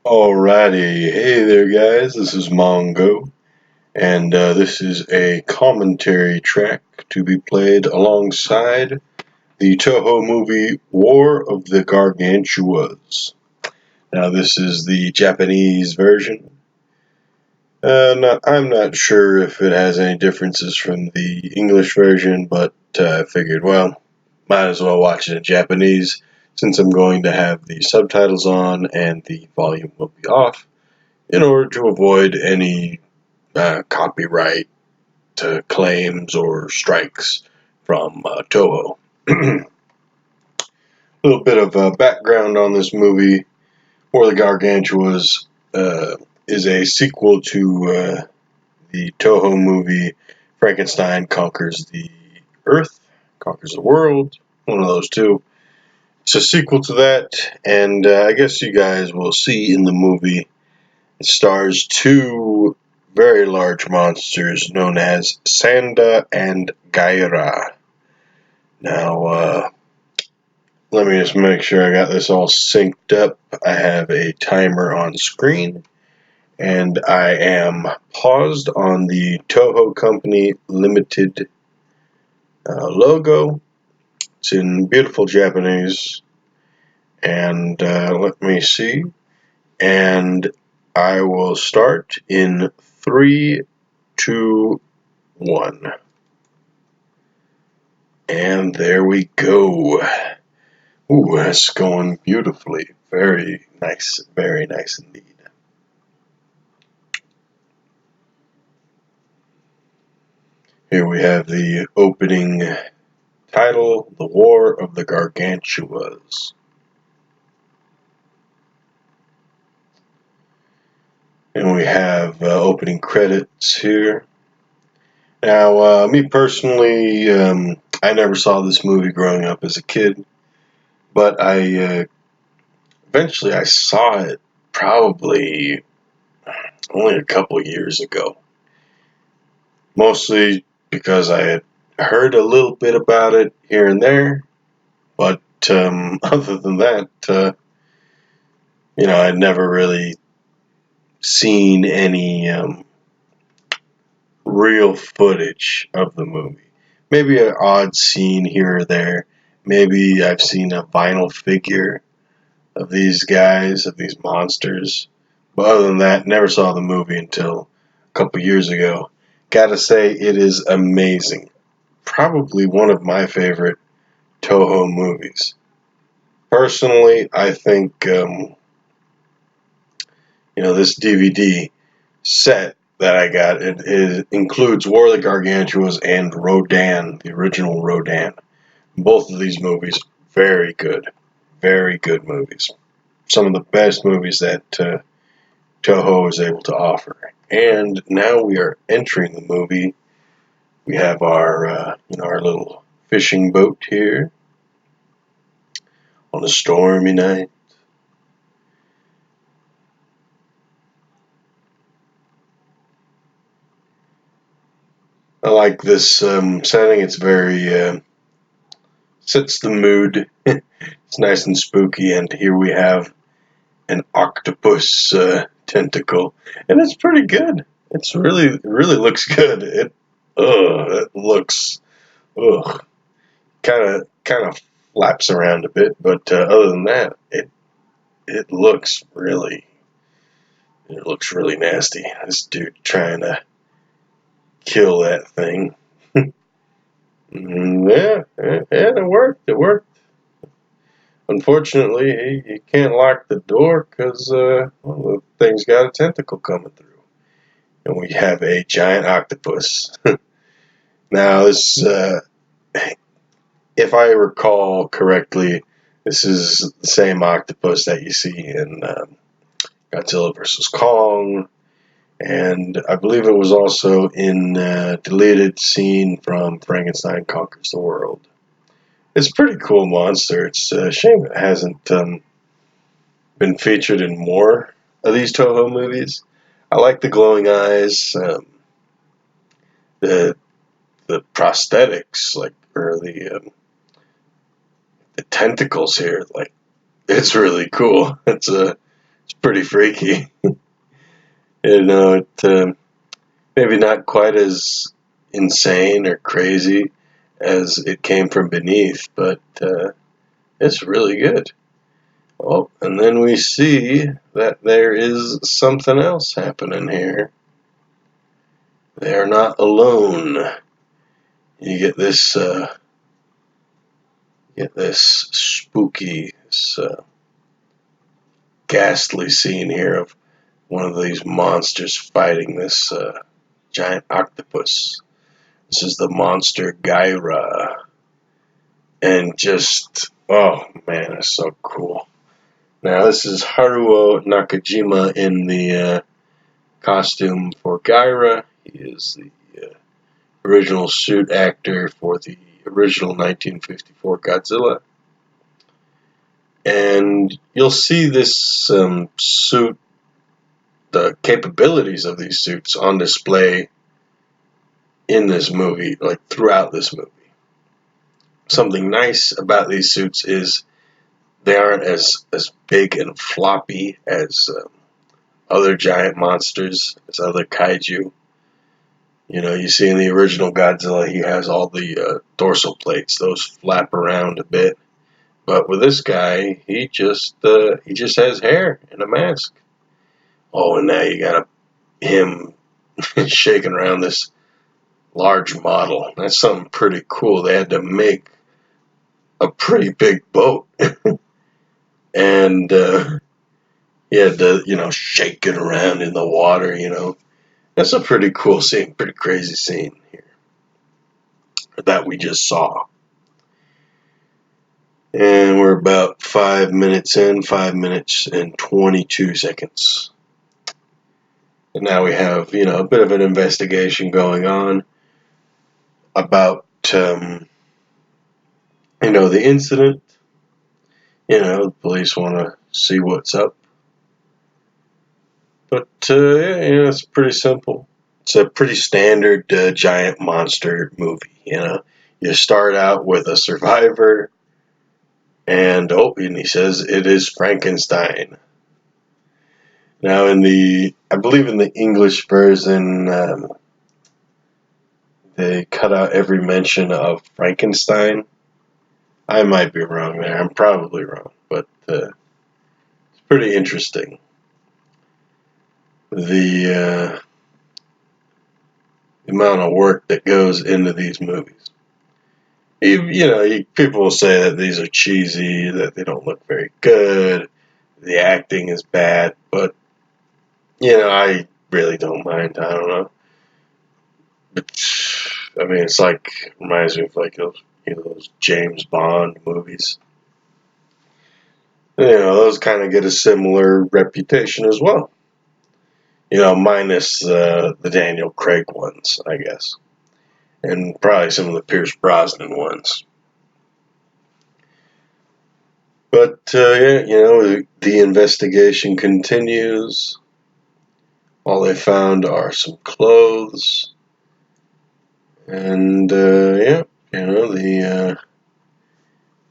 Alrighty, hey there guys, this is Mongo, and this is a commentary track to be played alongside the Toho movie War of the Gargantuas. Now this is the Japanese version. I'm not sure if it has any differences from the English version, but I figured, well, might as well watch it in Japanese since I'm going to have the subtitles on and the volume will be off, in order to avoid any copyright claims or strikes from Toho. A little bit of background on this movie. War of the Gargantuas is a sequel to the Toho movie Frankenstein Conquers the Earth, Conquers the World, one of those two. It's a sequel to that, and I guess you guys will see in the movie it stars two very large monsters known as Sanda and Gaira. Now, let me just make sure I got this all synced up. I have a timer on screen, and I am paused on the Toho Company Limited logo. It's in beautiful Japanese, and let me see. And I will start in 3, 2, 1. And there we go. Ooh, that's going beautifully. Very nice indeed. Here we have the opening title, The War of the Gargantuas. And we have opening credits here. Now, me personally, I never saw this movie growing up as a kid, but eventually I saw it probably only a couple years ago. Mostly because I had heard a little bit about it here and there, but other than that, I'd never really seen any real footage of the movie. Maybe an odd scene here or there. Maybe I've seen a vinyl figure of these guys, of these monsters. But other than that, never saw the movie until a couple years ago. Gotta say, it is amazing. Probably one of my favorite Toho movies. Personally, I think, this DVD set that I got, it includes War of the Gargantuas and Rodan, the original Rodan. Both of these movies, very good. Very good movies. Some of the best movies that Toho is able to offer. And now we are entering the movie. We have our little fishing boat here on a stormy night. I like this setting. It's very sets the mood. It's nice and spooky. And here we have an octopus tentacle, and it's pretty good. It's really looks good. It looks kind of flaps around a bit, but other than that, it looks really nasty. This dude trying to kill that thing. Yeah, it worked. It worked. Unfortunately, he can't lock the door because the thing's got a tentacle coming through. And we have a giant octopus. Now, if I recall correctly, this is the same octopus that you see in Godzilla vs. Kong, and I believe it was also in a deleted scene from Frankenstein Conquers the World. It's a pretty cool monster. It's a shame it hasn't been featured in more of these Toho movies. I like the glowing eyes, the prosthetics, or the tentacles here. Like, it's really cool. It's pretty freaky. Maybe not quite as insane or crazy as it came from beneath, but it's really good. Oh, and then we see that there is something else happening here. They are not alone. You get this spooky, ghastly scene here of one of these monsters fighting this giant octopus. This is the monster Gyra. And just, oh man, it's so cool. Now, this is Haruo Nakajima in the costume for Gyra. He is the original suit actor for the original 1954 Godzilla. And you'll see this suit, the capabilities of these suits on display in this movie, like throughout this movie. Something nice about these suits is they aren't as big and floppy as other giant monsters, as other kaiju. You see in the original Godzilla, he has all the dorsal plates; those flap around a bit. But with this guy, he just has hair and a mask. Oh, and now you got him shaking around this large model. That's something pretty cool. They had to make a pretty big boat, and he had to shake it around in the water. That's a pretty cool scene, pretty crazy scene here that we just saw. And we're about 5 minutes in, 5 minutes and 22 seconds. And now we have, a bit of an investigation going on about, the incident. The police want to see what's up. But, it's pretty simple. It's a pretty standard giant monster movie, You start out with a survivor, and he says it is Frankenstein. Now, I believe in the English version, they cut out every mention of Frankenstein. I might be wrong there. I'm probably wrong, but it's pretty interesting. The amount of work that goes into these movies. People will say that these are cheesy, that they don't look very good, the acting is bad, but I really don't mind. I don't know. I mean, it's reminds me of those James Bond movies. Those kind of get a similar reputation as well. Minus the Daniel Craig ones, I guess. And probably some of the Pierce Brosnan ones. But, the investigation continues. All they found are some clothes. And, I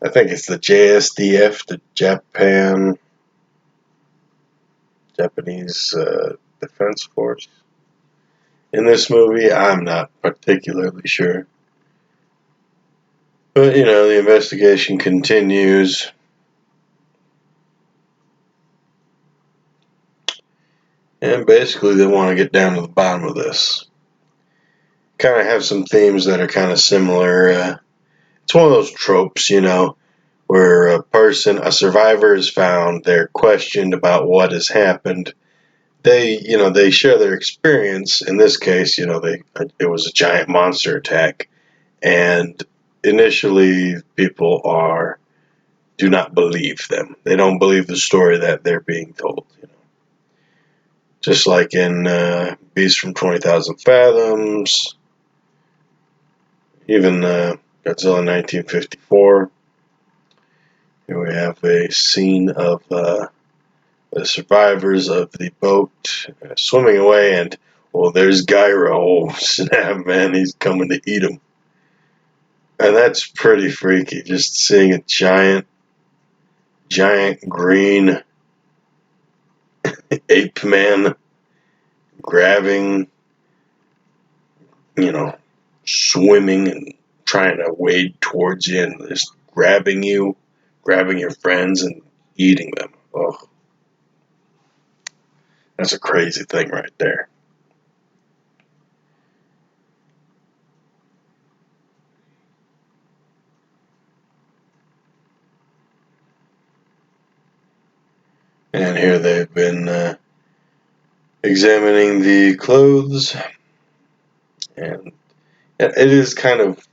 think it's the JSDF, the Japanese Defense Force. In this movie, I'm not particularly sure. But, the investigation continues. And basically, they want to get down to the bottom of this. Kind of have some themes that are kind of similar. It's one of those tropes, where a survivor is found, they're questioned about what has happened. They share their experience. In this case, it was a giant monster attack, and initially people do not believe them. They don't believe the story that they're being told. Just like in Beast from 20,000 Fathoms, even Godzilla 1954. Here we have a scene of the survivors of the boat swimming away, and there's Gyro. Oh, snap, man, he's coming to eat him. And that's pretty freaky, just seeing a giant green ape man grabbing, swimming and trying to wade towards you and just grabbing you, grabbing your friends and eating them. Oh, that's a crazy thing right there. And here they've been examining the clothes, and it is kind of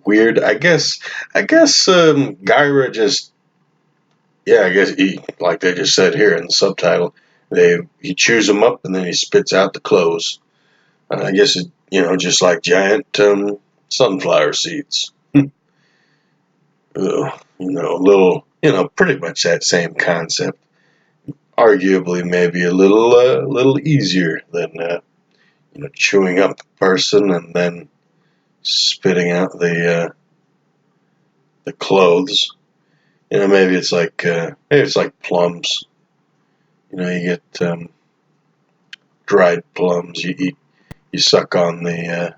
weird. I guess Gyra just, yeah, I guess like they just said here in the subtitle, he chews them up and then he spits out the clothes. I guess just like giant sunflower seeds. Little, pretty much that same concept. Arguably, maybe a little easier than chewing up a person and then spitting out the clothes. Maybe it's like plums. You get dried plums. You eat, you suck on the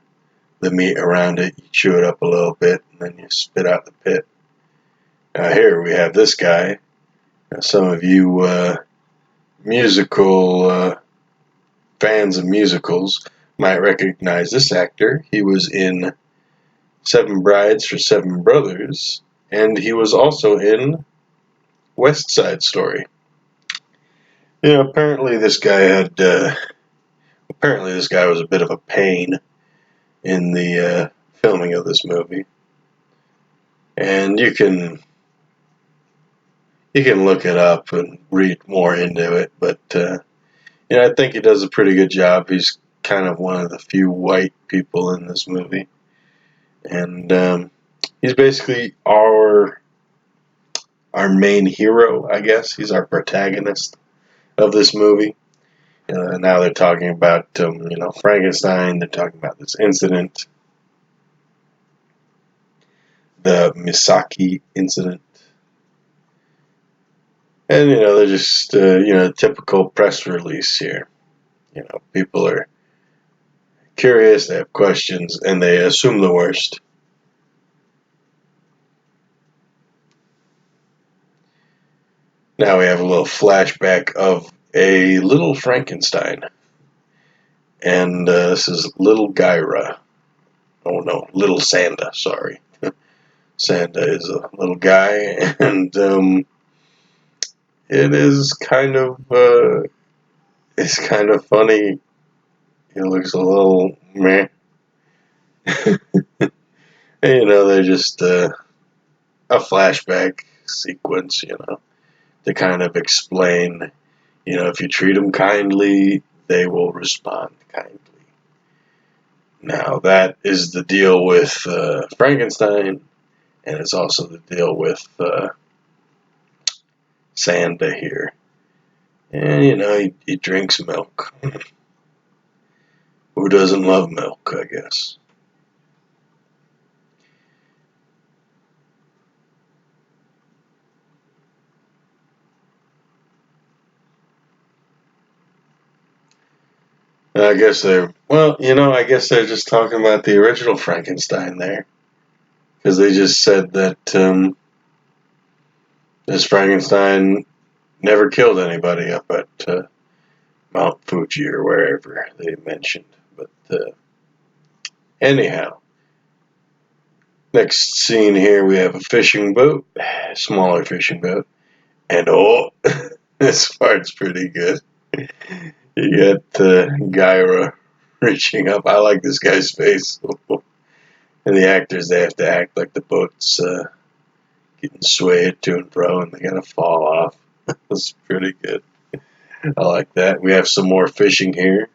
meat around it. You chew it up a little bit, and then you spit out the pit. Here we have this guy. Some of you musical fans of musicals might recognize this actor. He was in Seven Brides for Seven Brothers, and he was also in West Side Story. Apparently this guy was a bit of a pain in the filming of this movie, and you can look it up and read more into it. But I think he does a pretty good job. He's kind of one of the few white people in this movie, and he's basically our main hero, I guess. He's our protagonist of this movie. Now they're talking about Frankenstein. They're talking about this incident, the Misaki incident. And, they're just, typical press release here. People are curious, they have questions, and they assume the worst. Now we have a little flashback of a little Frankenstein. And this is little Gyra. Oh, no, little Sanda, sorry. Sanda is a little guy, and it is it's kind of funny. He looks a little meh. They're just a flashback sequence, to kind of explain, if you treat them kindly, they will respond kindly. Now, that is the deal with Frankenstein, and it's also the deal with Sanda here. And, he drinks milk. Who doesn't love milk, I guess? I guess I guess they're just talking about the original Frankenstein there. Because they just said that this Frankenstein never killed anybody up at Mount Fuji or wherever they mentioned. But anyhow, next scene here we have a fishing boat, smaller fishing boat, and this part's pretty good. You got Gyra reaching up. I like this guy's face. And the actors, they have to act like the boat's getting swayed to and fro and they're going to fall off. That's pretty good. I like that. We have some more fishing here.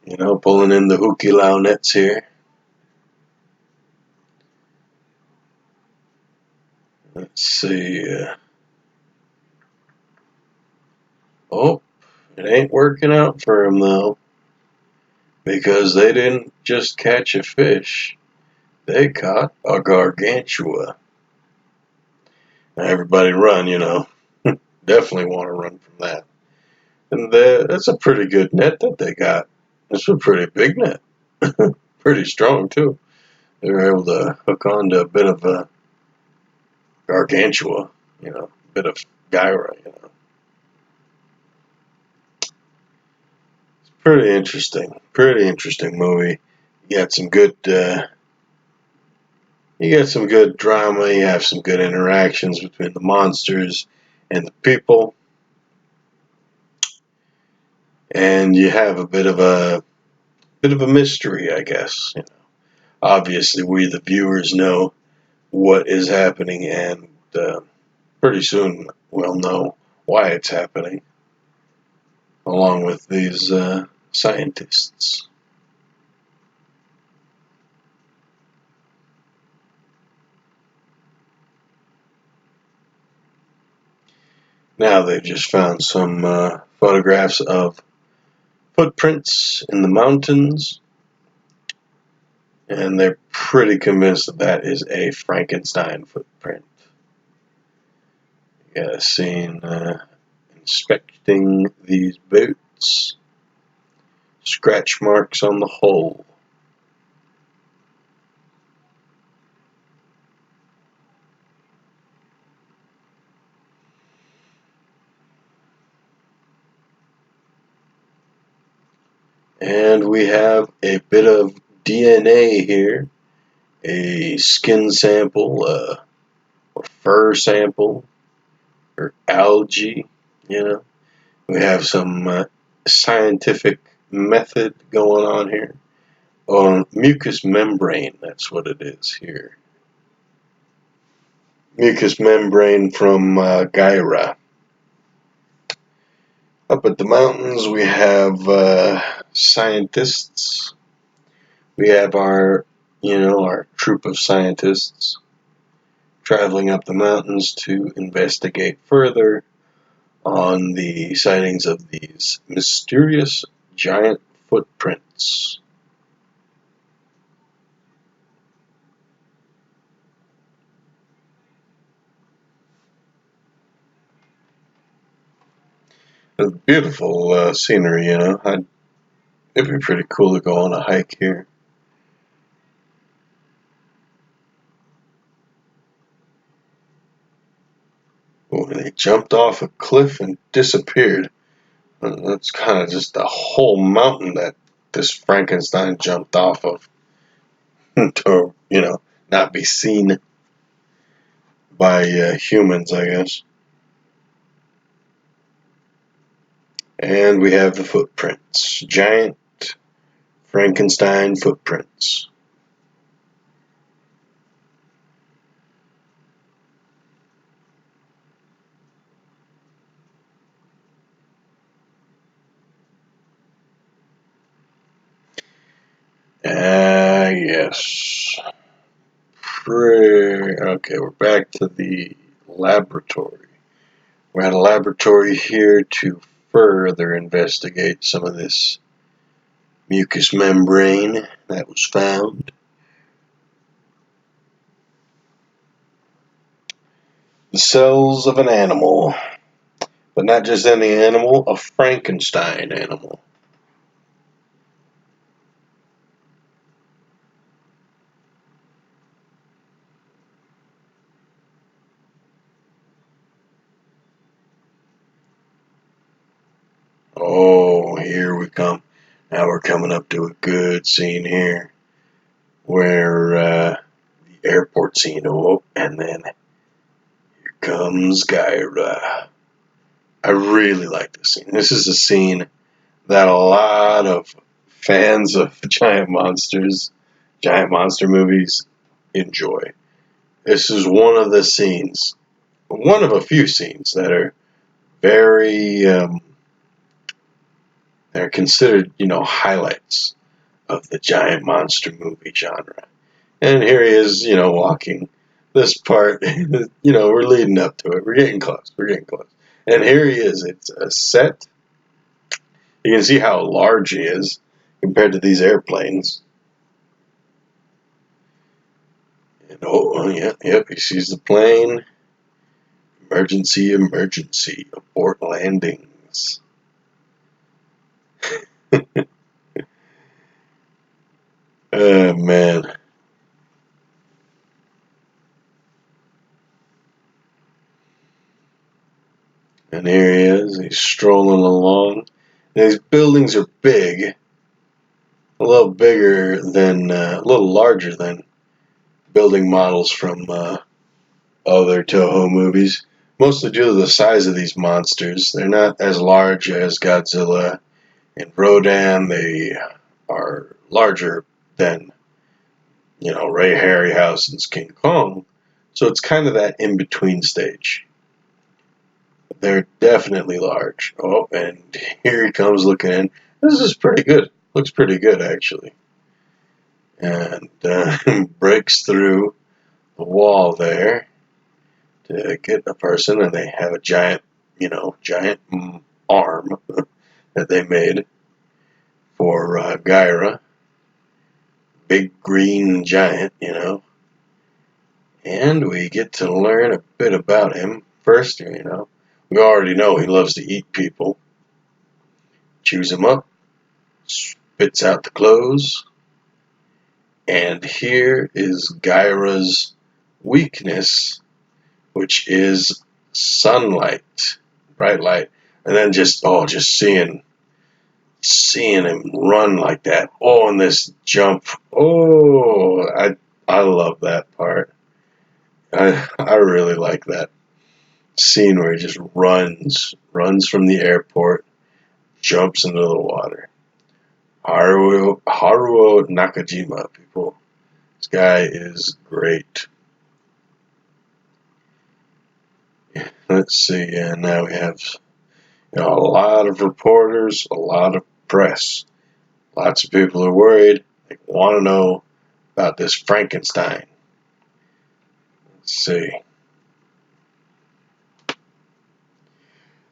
Pulling in the hukilau nets here. Let's see. It ain't working out for them, though. Because they didn't just catch a fish. They caught a gargantua. Now everybody run, Definitely want to run from that. And that's a pretty good net that they got. It's a pretty big net. Pretty strong, too. They were able to hook on to a bit of a gargantua, a bit of gyra. It's pretty interesting movie. You got some good, you got some good drama. You have some good interactions between the monsters and the people, and you have a bit of a mystery, I guess. Obviously, we the viewers know what is happening, and pretty soon we'll know why it's happening, along with these scientists. Now they've just found some photographs of footprints in the mountains, and they're pretty convinced that that is a Frankenstein footprint. You got a scene inspecting these boots, scratch marks on the hull. And we have a bit of DNA here, a skin sample, or fur sample, or algae. You know, we have some scientific method going on here. On mucous membrane, that's what it is here. Mucous membrane from Gyra. Up at the mountains, we have scientists. We have our troop of scientists traveling up the mountains to investigate further on the sightings of these mysterious giant footprints. It's beautiful scenery, it'd be pretty cool to go on a hike here. Oh, they jumped off a cliff and disappeared. That's kind of just a whole mountain that this Frankenstein jumped off of to, not be seen by humans, I guess. And we have the footprints. Giant Frankenstein footprints. Yes. Okay, we're back to the laboratory. We're at a laboratory here to further investigate some of this mucous membrane that was found. The cells of an animal, but not just any animal, a Frankenstein animal. Oh, here we come. Now we're coming up to a good scene here where the airport scene. Oh, and then here comes Gyra. I really like this scene. This is a scene that a lot of fans of giant monster movies enjoy. This is one of the scenes, one of a few scenes that are very, they're considered, highlights of the giant monster movie genre. And here he is, walking this part, we're leading up to it. We're getting close. And here he is. It's a set. You can see how large he is compared to these airplanes. And, oh, yeah, yep, he sees the plane. Emergency, emergency, abort landings. Oh, man. And here he is. He's strolling along. And these buildings are big. A little bigger than, a little larger than building models from other Toho movies. Mostly due to the size of these monsters. They're not as large as Godzilla and Rodan. They are larger than, Ray Harryhausen's King Kong. So it's kind of that in-between stage. They're definitely large. Oh, and here he comes looking in. This is pretty good. Looks pretty good, actually. And breaks through the wall there to get a person, and they have a giant arm that they made for Gyra. Big green giant. And we get to learn a bit about him. First, we already know he loves to eat people. Chews him up, spits out the clothes, and here is Gyra's weakness, which is sunlight, bright light, and then just seeing him run like that. Oh, and this jump. Oh, I love that part. I really like that scene where he just runs from the airport, jumps into the water. Haruo Nakajima, people. This guy is great. Let's see, and now we have a lot of reporters, a lot of press. Lots of people are worried. They want to know about this Frankenstein. Let's see.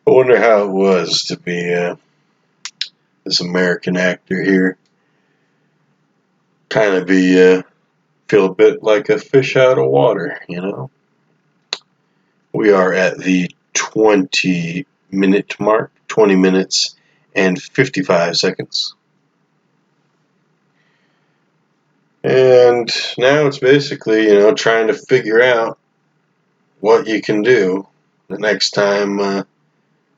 I wonder how it was to be this American actor here. Kind of feel a bit like a fish out of water. We are at the 20-minute mark, 20 minutes and 55 seconds. And now it's basically, trying to figure out what you can do the next time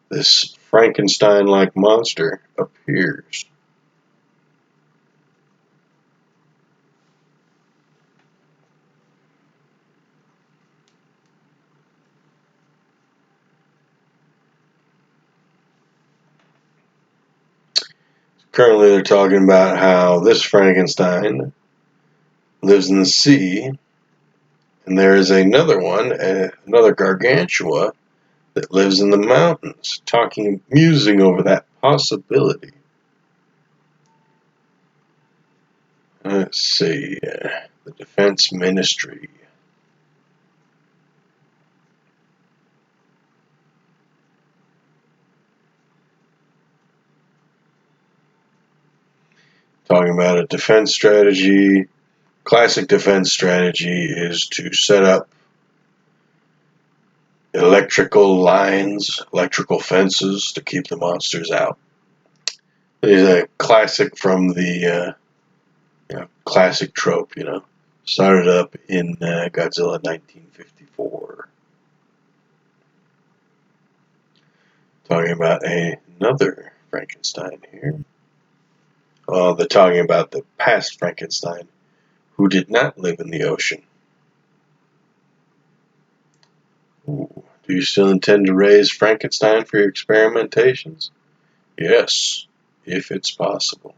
this Frankenstein-like monster appears. Currently, they're talking about how this Frankenstein lives in the sea, and there is another one, another Gargantua, that lives in the mountains, musing over that possibility. Let's see, the Defense Ministry. Talking about a defense strategy. Classic defense strategy is to set up electrical lines, electrical fences to keep the monsters out. It is a classic from the classic trope, started up in Godzilla 1954. Talking about another Frankenstein here. Well, they're talking about the past Frankenstein, who did not live in the ocean. Ooh. Do you still intend to raise Frankenstein for your experimentations? Yes, if it's possible.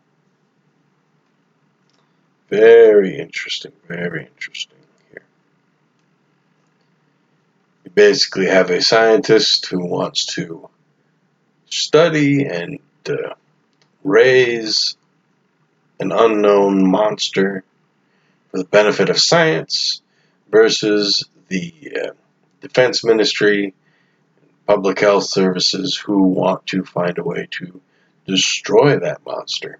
Very interesting here. You basically have a scientist who wants to study and raise an unknown monster for the benefit of science versus the Defense Ministry, Public Health Services who want to find a way to destroy that monster.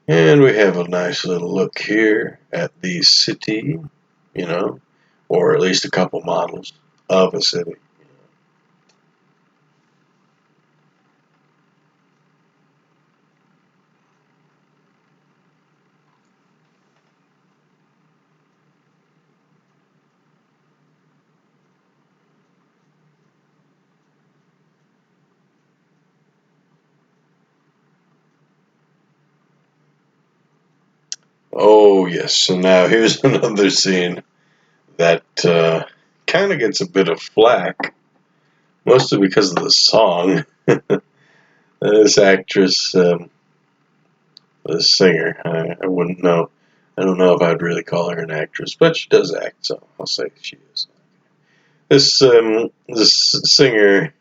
And we have a nice little look here at the city, or at least a couple models of a city. Oh yes, so now here's another scene that kind of gets a bit of flack, mostly because of the song. This actress, this singer, I wouldn't know. I don't know if I'd really call her an actress, but she does act, so I'll say she is. This singer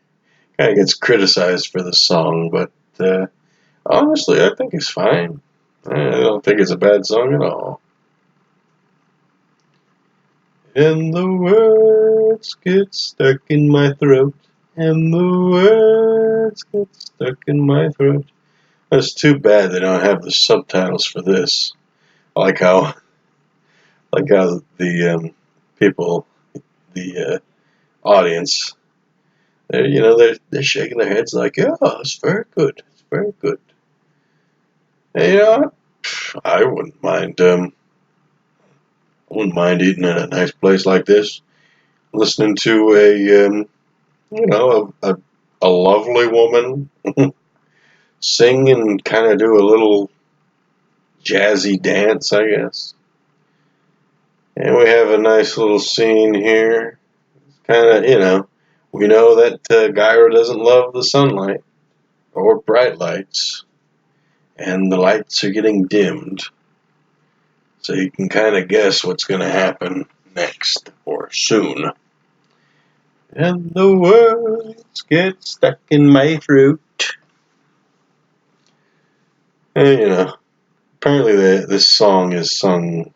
kind of gets criticized for the song, but honestly, I think it's fine. I don't think it's a bad song at all. And the words get stuck in my throat. And the words get stuck in my throat. It's too bad they don't have the subtitles for this. I like how the people, the audience, they're shaking their heads like, yeah, it's very good, it's very good. And I wouldn't mind eating at a nice place like this, listening to a lovely woman sing and kind of do a little jazzy dance, I guess. And we have a nice little scene here. Kind of, we know that Gyra doesn't love the sunlight or bright lights, and the lights are getting dimmed. So you can kind of guess what's going to happen next or soon. And the words get stuck in my throat. And, apparently this song is sung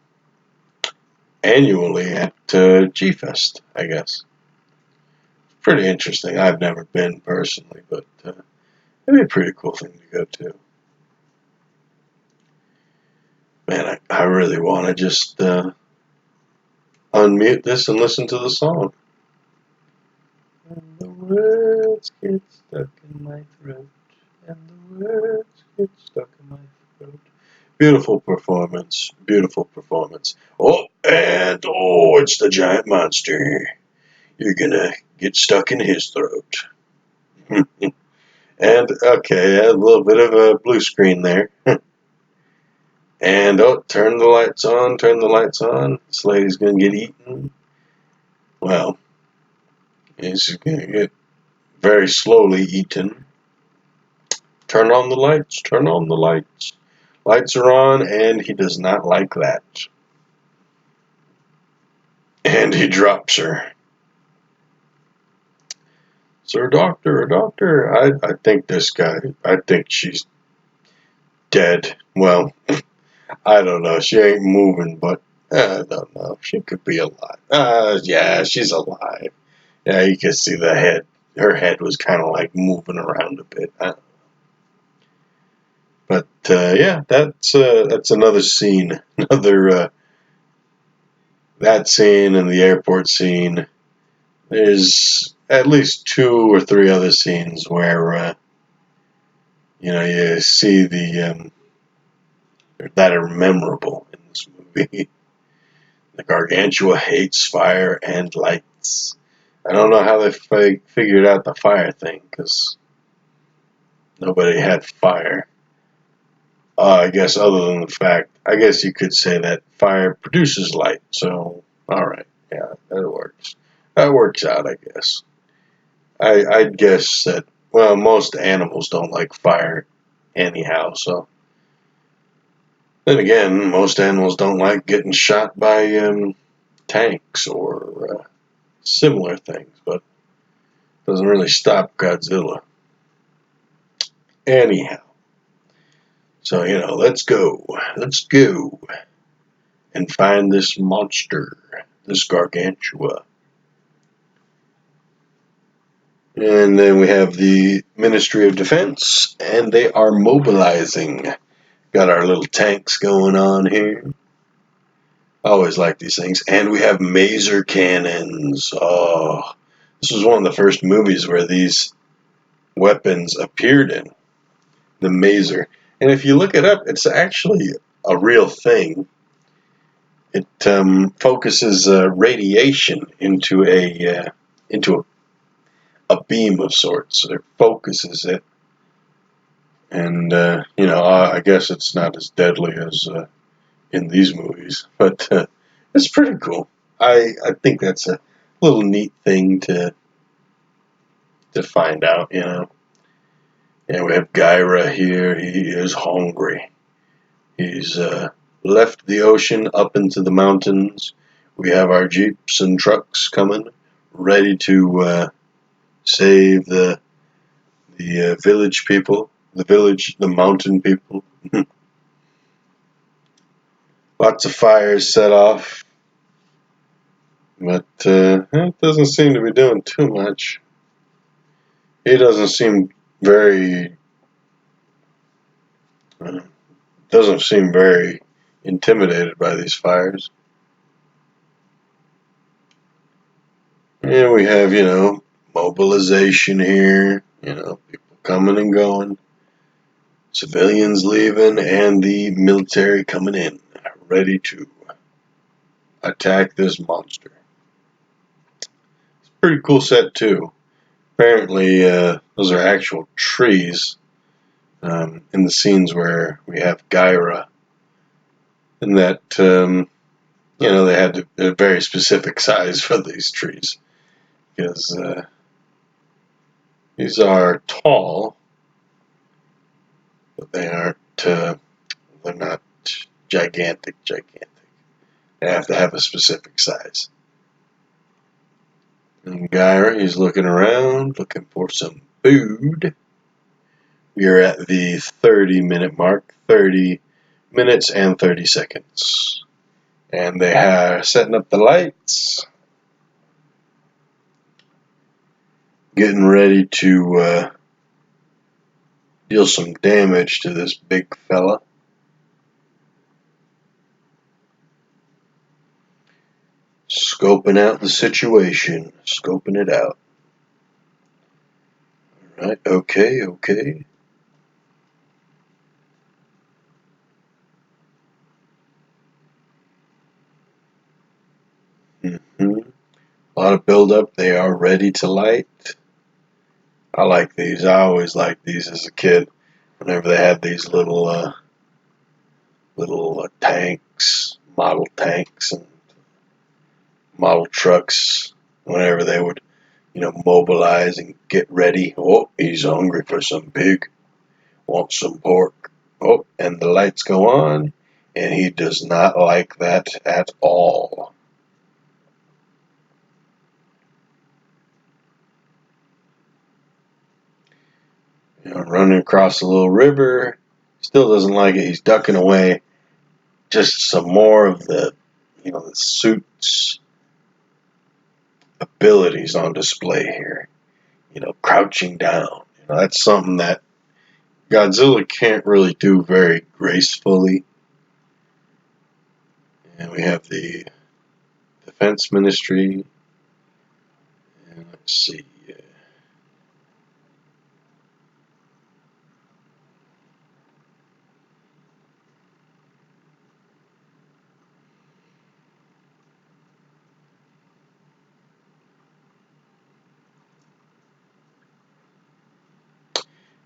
annually at G-Fest, I guess. Pretty interesting. I've never been personally, but it'd be a pretty cool thing to go to. Man, I really want to just unmute this and listen to the song. And the words get stuck in my throat. And the words get stuck in my throat. Beautiful performance. Beautiful performance. Oh, it's the giant monster. You're gonna get stuck in his throat. And, okay, a little bit of a blue screen there. And, turn the lights on, turn the lights on. This lady's gonna get eaten. Well, she's gonna get very slowly eaten. Turn on the lights, turn on the lights. Lights are on, and he does not like that. And he drops her. Sir Doctor, I think I think she's dead. Well, I don't know. She ain't moving, but I don't know. She could be alive. Yeah, she's alive. Yeah, you can see the head. Her head was kind of like moving around a bit. But yeah, that's another scene. That scene and the airport scene. There's at least 2 or 3 other scenes where you see that are memorable in this movie. The Gargantua hates fire and lights. I don't know how they figured out the fire thing, because nobody had fire. I guess other than the fact, I guess you could say that fire produces light. So, alright, yeah, that works. That works out, I guess. I'd guess that, well, most animals don't like fire anyhow, so. Then again, most animals don't like getting shot by tanks or similar things, but it doesn't really stop Godzilla. Anyhow, so, let's go and find this monster, this Gargantua. And then we have the Ministry of Defense, and they are mobilizing. Got our little tanks going on here. I always like these things. And we have maser cannons. Oh, this was one of the first movies where these weapons appeared in, the maser. And if you look it up, it's actually a real thing. It focuses radiation into a beam of sorts. So it focuses it, and I guess it's not as deadly as in these movies, but it's pretty cool. I think that's a little neat thing to find out. And we have Gyra here. He is hungry. He's left the ocean up into the mountains. We have our jeeps and trucks coming, ready to save the village people, the mountain people. Lots of fires set off, but it doesn't seem to be doing too much. He doesn't seem very uh, doesn't seem very intimidated by these fires. And we have, mobilization here, people coming and going, civilians leaving, and the military coming in, ready to attack this monster. It's a pretty cool set, too. Apparently, those are actual trees in the scenes where we have Gyra, and that, they had a very specific size for these trees, because these are tall, but they're not gigantic. They have to have a specific size. And Gyra, he's looking around, looking for some food. We are at the 30-minute mark, 30 minutes and 30 seconds. And they are setting up the lights, getting ready to deal some damage to this big fella. Scoping out the situation, scoping it out. Alright, okay. A lot of build-up. They are ready to light. I like these. I always liked these as a kid. Whenever they had these little tanks, model tanks, and model trucks. Whenever they would, mobilize and get ready. Oh, he's hungry for some pig. Wants some pork. Oh, and the lights go on, and he does not like that at all. Running across a little river. Still doesn't like it. He's ducking away. Just some more of the suit's abilities on display here. Crouching down. That's something that Godzilla can't really do very gracefully. And we have the Defense Ministry. And let's see.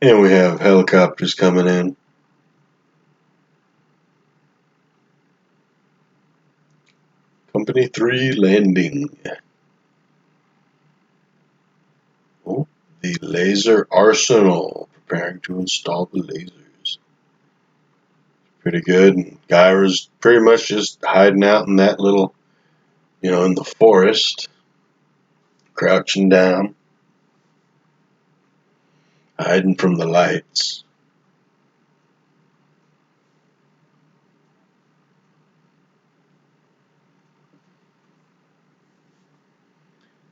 And we have helicopters coming in. Company 3 landing. Oh, the laser arsenal. Preparing to install the lasers. Pretty good. And Gyra's pretty much just hiding out in that little, in the forest. Crouching down. Hiding from the lights.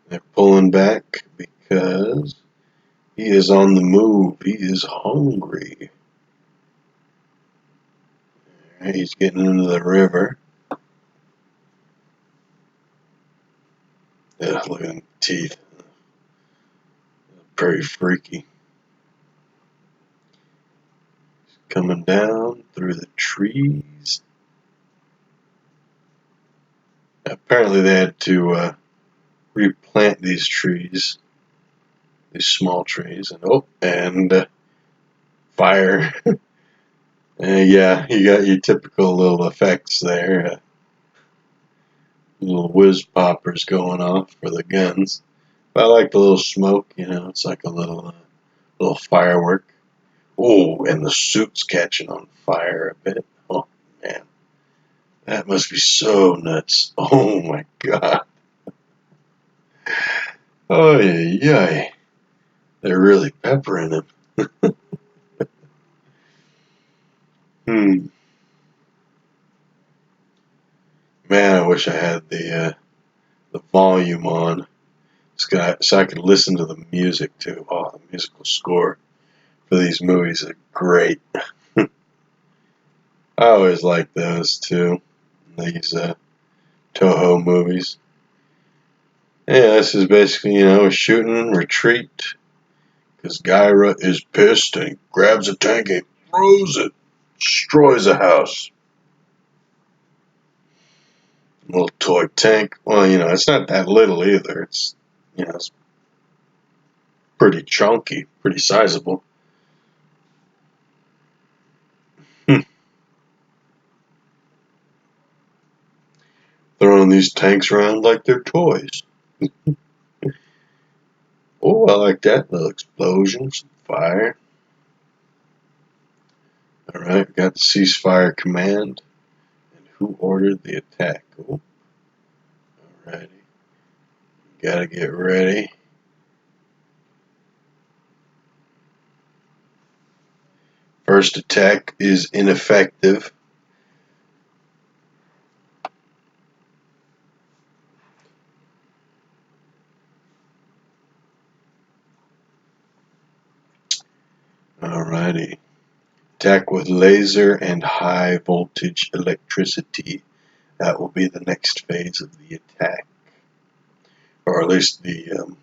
They're pulling back because he is on the move. He is hungry. He's getting into the river. Yeah, look at them teeth. Pretty freaky. Coming down through the trees. Apparently they had to replant these trees, these small trees, and fire. Yeah, you got your typical little effects there. Little whiz poppers going off for the guns. But I like the little smoke, it's like a little firework. Oh, and the suit's catching on fire a bit. Oh, man. That must be so nuts. Oh, my God. Oh, yeah. They're really peppering him. Hmm. Man, I wish I had the volume on so I could listen to the music, too. Oh, the musical score for these movies are great. I always like those, too. These Toho movies. Yeah, this is basically, a shooting retreat. Because Gyra is pissed and he grabs a tank and throws it. Destroys a house. Little toy tank. Well, it's not that little either. It's pretty chunky, pretty sizable. Throwing these tanks around like they're toys. Oh, I like that. Little explosions, fire. Alright, got the ceasefire command. And who ordered the attack? Oh, alrighty. Gotta get ready. First attack is ineffective. Alrighty. Attack with laser and high voltage electricity. That will be the next phase of the attack. Or at least the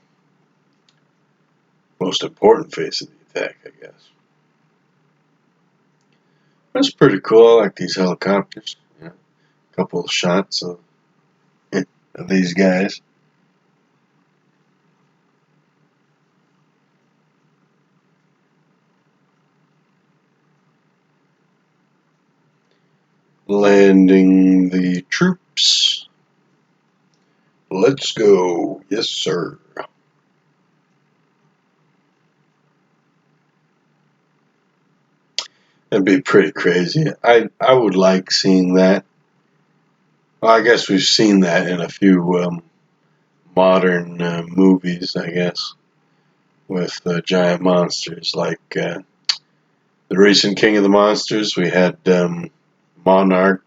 most important phase of the attack, I guess. That's pretty cool. I like these helicopters. A couple of shots of these guys. Landing the troops. Let's go. Yes, sir. That'd be pretty crazy. I would like seeing that. Well, I guess we've seen that in a few modern movies, I guess, with giant monsters. Like the recent King of the Monsters, we had Monarch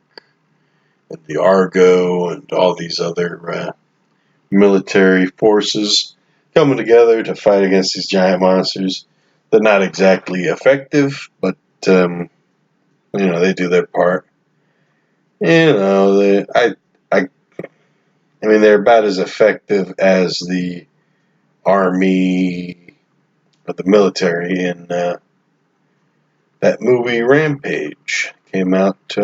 and the Argo and all these other military forces coming together to fight against these giant monsters. They're not exactly effective, but they do their part. I mean, they're about as effective as the army or the military in that movie Rampage. Came out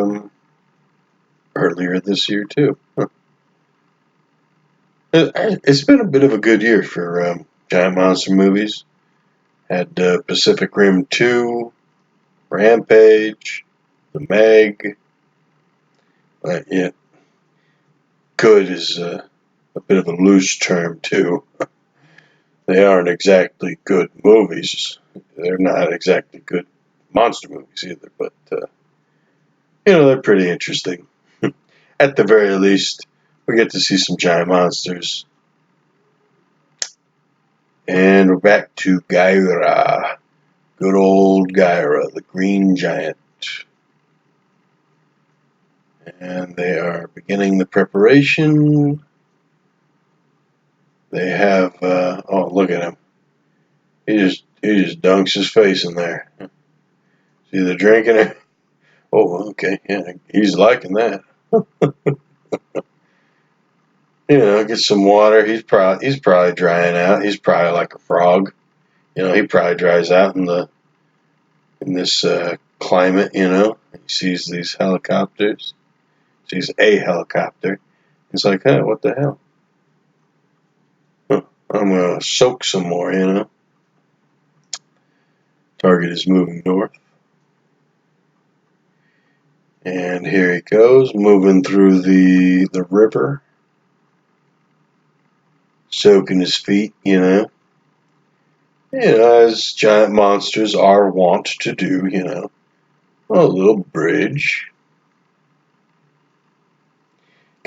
earlier this year too. It's been a bit of a good year for giant monster movies. Had Pacific Rim 2, Rampage, The Meg. Yeah, good is a bit of a loose term too. They aren't exactly good movies. They're not exactly good monster movies either, but they're pretty interesting. At the very least, we get to see some giant monsters. And we're back to Gyra. Good old Gyra, the green giant. And they are beginning the preparation. They have, oh, look at him. He just dunks his face in there. See the drinking it? Oh, okay, yeah, he's liking that. Get some water. He's probably drying out. He's probably like a frog. He probably dries out in this climate. He sees these helicopters. Sees a helicopter. He's like, huh, what the hell? Huh, I'm gonna soak some more. Target is moving north. And here he goes, moving through the river, soaking his feet, as giant monsters are wont to do. A little bridge.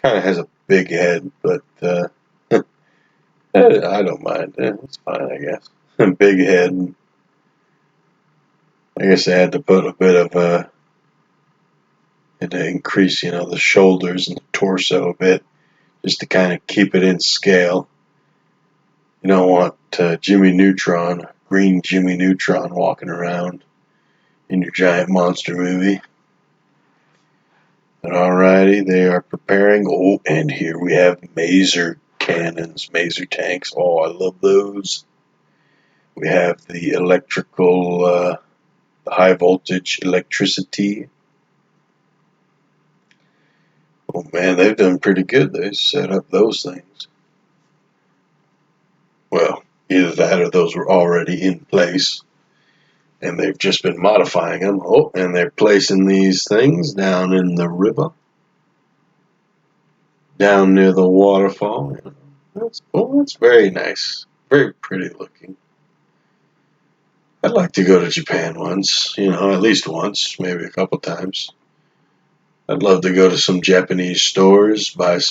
Kind of has a big head, but I don't mind. It's fine, I guess. Big head. I guess they had to put a bit of to increase, the shoulders and the torso a bit, just to kind of keep it in scale. You don't want Jimmy Neutron, green Jimmy Neutron, walking around in your giant monster movie. But alrighty, they are preparing. Oh, and here we have maser cannons, maser tanks. Oh, I love those. We have the electrical, the high voltage electricity. Oh man, they've done pretty good. They set up those things. Well, either that or those were already in place, and they've just been modifying them. Oh, and they're placing these things down in the river, down near the waterfall. That's very nice. Very pretty looking. I'd like to go to Japan once, at least once, maybe a couple times. I'd love to go to some Japanese stores, take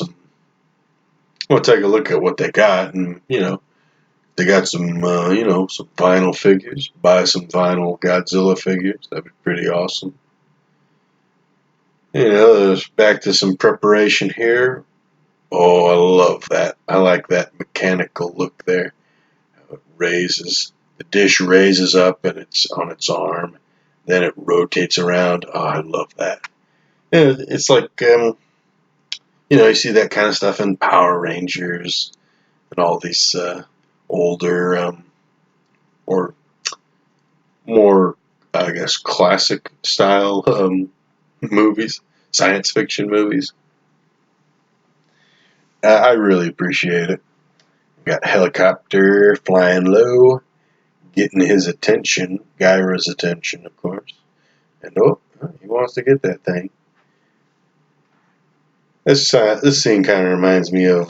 a look at what they got, and, they got some, some vinyl figures, buy some vinyl Godzilla figures. That'd be pretty awesome. Back to some preparation here. Oh, I love that. I like that mechanical look there. The dish raises up and it's on its arm. Then it rotates around. Oh, I love that. It's like, you see that kind of stuff in Power Rangers and all these older or more, I guess, classic style movies, science fiction movies. I really appreciate it. Got helicopter flying low, getting his attention, Gyra's attention, of course. And he wants to get that thing. This scene kind of reminds me of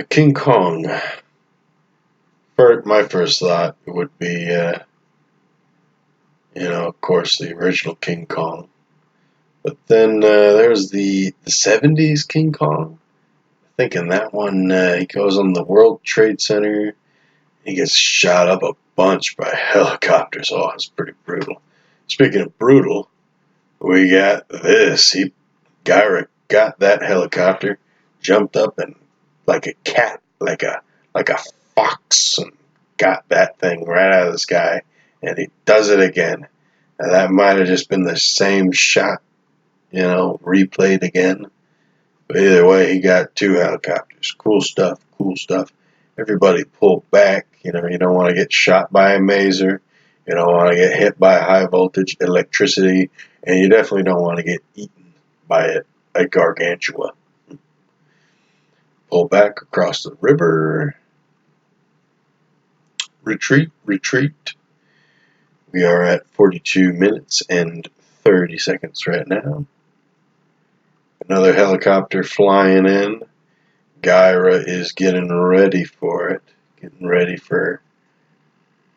King Kong. My first thought would be, of course, the original King Kong. But then there's the 70s King Kong. I think in that one, he goes on the World Trade Center. He gets shot up a bunch by helicopters. Oh, it's pretty brutal. Speaking of brutal, we got this. Gyra got that helicopter, jumped up and like a cat, like a fox, and got that thing right out of the sky. And he does it again. And that might have just been the same shot, replayed again. But either way, he got two helicopters. Cool stuff, cool stuff. Everybody pull back. You don't want to get shot by a maser. You don't want to get hit by high voltage electricity. And you definitely don't want to get eaten by a gargantua. Pull back across the river. Retreat, retreat. We are at 42 minutes and 30 seconds right now. Another helicopter flying in. Gyra is getting ready for it. Getting ready for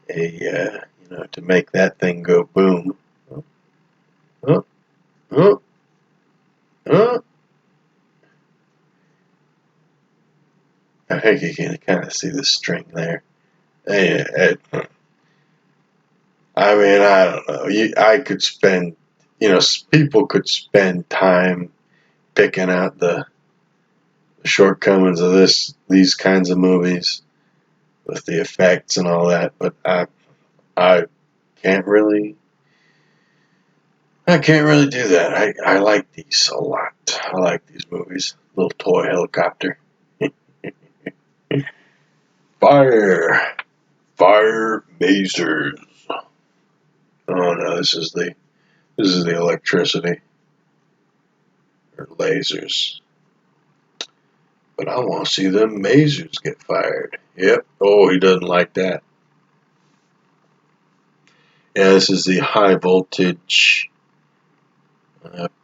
to make that thing go boom. Oh, oh, oh. I think you can kind of see the string there. I mean, I don't know. I could spend, people could spend time picking out the shortcomings of these kinds of movies with the effects and all that, but I can't really I can't really do that. I like these a lot. I like these movies. Little toy helicopter. Fire! Fire masers. Oh no, this is the electricity. Or lasers. But I want to see them masers get fired. Yep. Oh, he doesn't like that. Yeah, this is the high voltage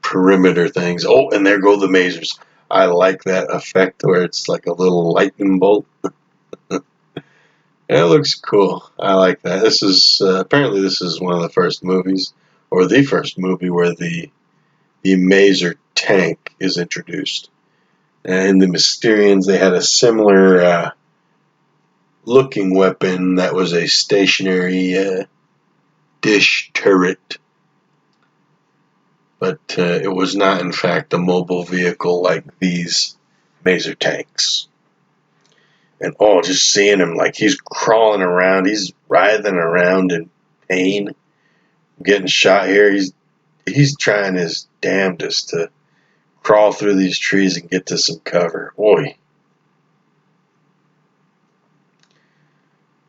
perimeter things. Oh, and there go the masers. I like that effect where it's like a little lightning bolt. It looks cool. I like that. This is apparently this is one of the first movies, or the first movie where the maser tank is introduced. And in the Mysterians, they had a similar looking weapon that was a stationary dish turret, but it was not, in fact, a mobile vehicle like these maser tanks. And oh, just seeing him, like he's crawling around, he's writhing around in pain, getting shot here. He's trying his damnedest to crawl through these trees and get to some cover. Oi.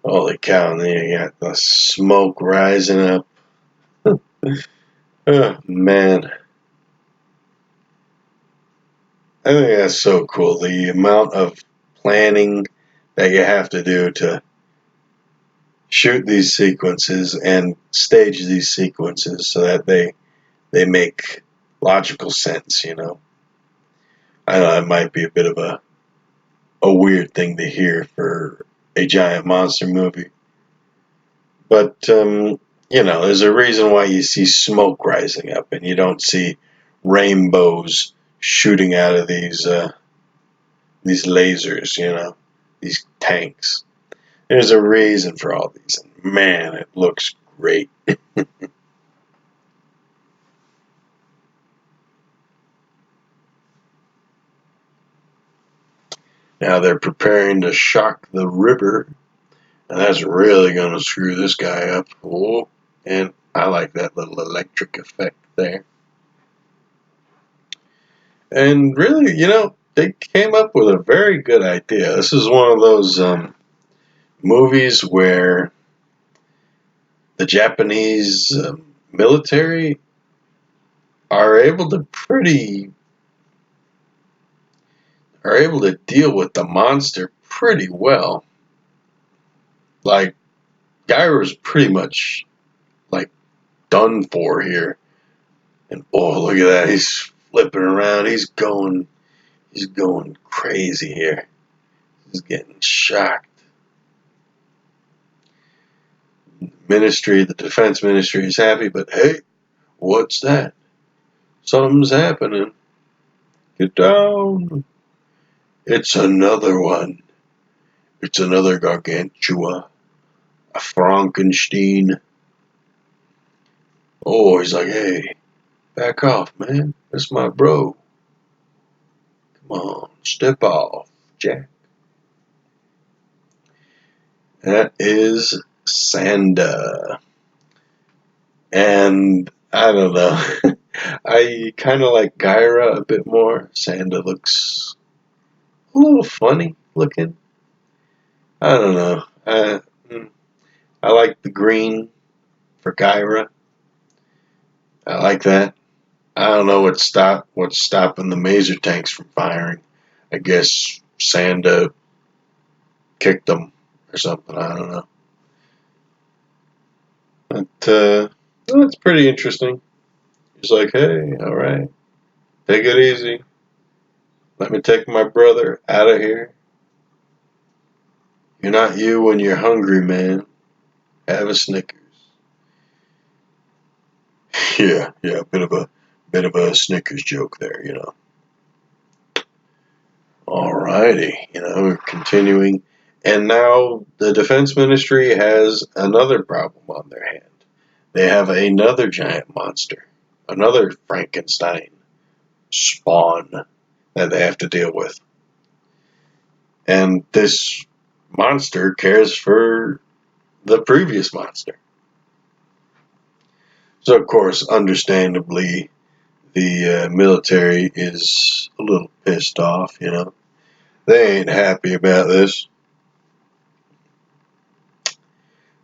Holy cow, and then you got the smoke rising up. Oh, man. I think that's so cool. The amount of planning that you have to do to shoot these sequences and stage these sequences so that they make logical sense, you know. I know it might be a bit of a weird thing to hear for a giant monster movie. But, you know, there's a reason why you see smoke rising up and you don't see rainbows shooting out of these lasers, you know, these tanks. There's a reason for all these. And man, it looks great. Now they're preparing to shock the river, and that's really going to screw this guy up. Oh, and I like that little electric effect there. And really, you know, they came up with a very good idea. This is one of those movies where the Japanese military are able to deal with the monster pretty well. Like Gyro's pretty much like done for here. And oh, look at that! He's flipping around. He's going crazy here. He's getting shocked. The defense ministry is happy, but hey, what's that? Something's happening. Get down. It's another one. It's another Gargantua. A Frankenstein. Oh, he's like, hey, back off, man. That's my bro. Come on, step off, Jack. That is Sanda. And I don't know. I kind of like Gyra a bit more. Sanda looks a little funny looking. I don't know. I like the green for Gyra. I like that. I don't know what's stopping the maser tanks from firing. I guess Sanda kicked them or something. I don't know. But well, it's pretty interesting. He's like, hey, all right, take it easy. Let me take my brother out of here. You're not you when you're hungry, man. Have a Snickers. Yeah, bit of a Snickers joke there, you know. Alrighty, you know, we're continuing. And now the defense ministry has another problem on their hand. They have another giant monster, another Frankenstein spawn that they have to deal with. And this monster cares for the previous monster. So, of course, understandably, the military is a little pissed off, you know. They ain't happy about this.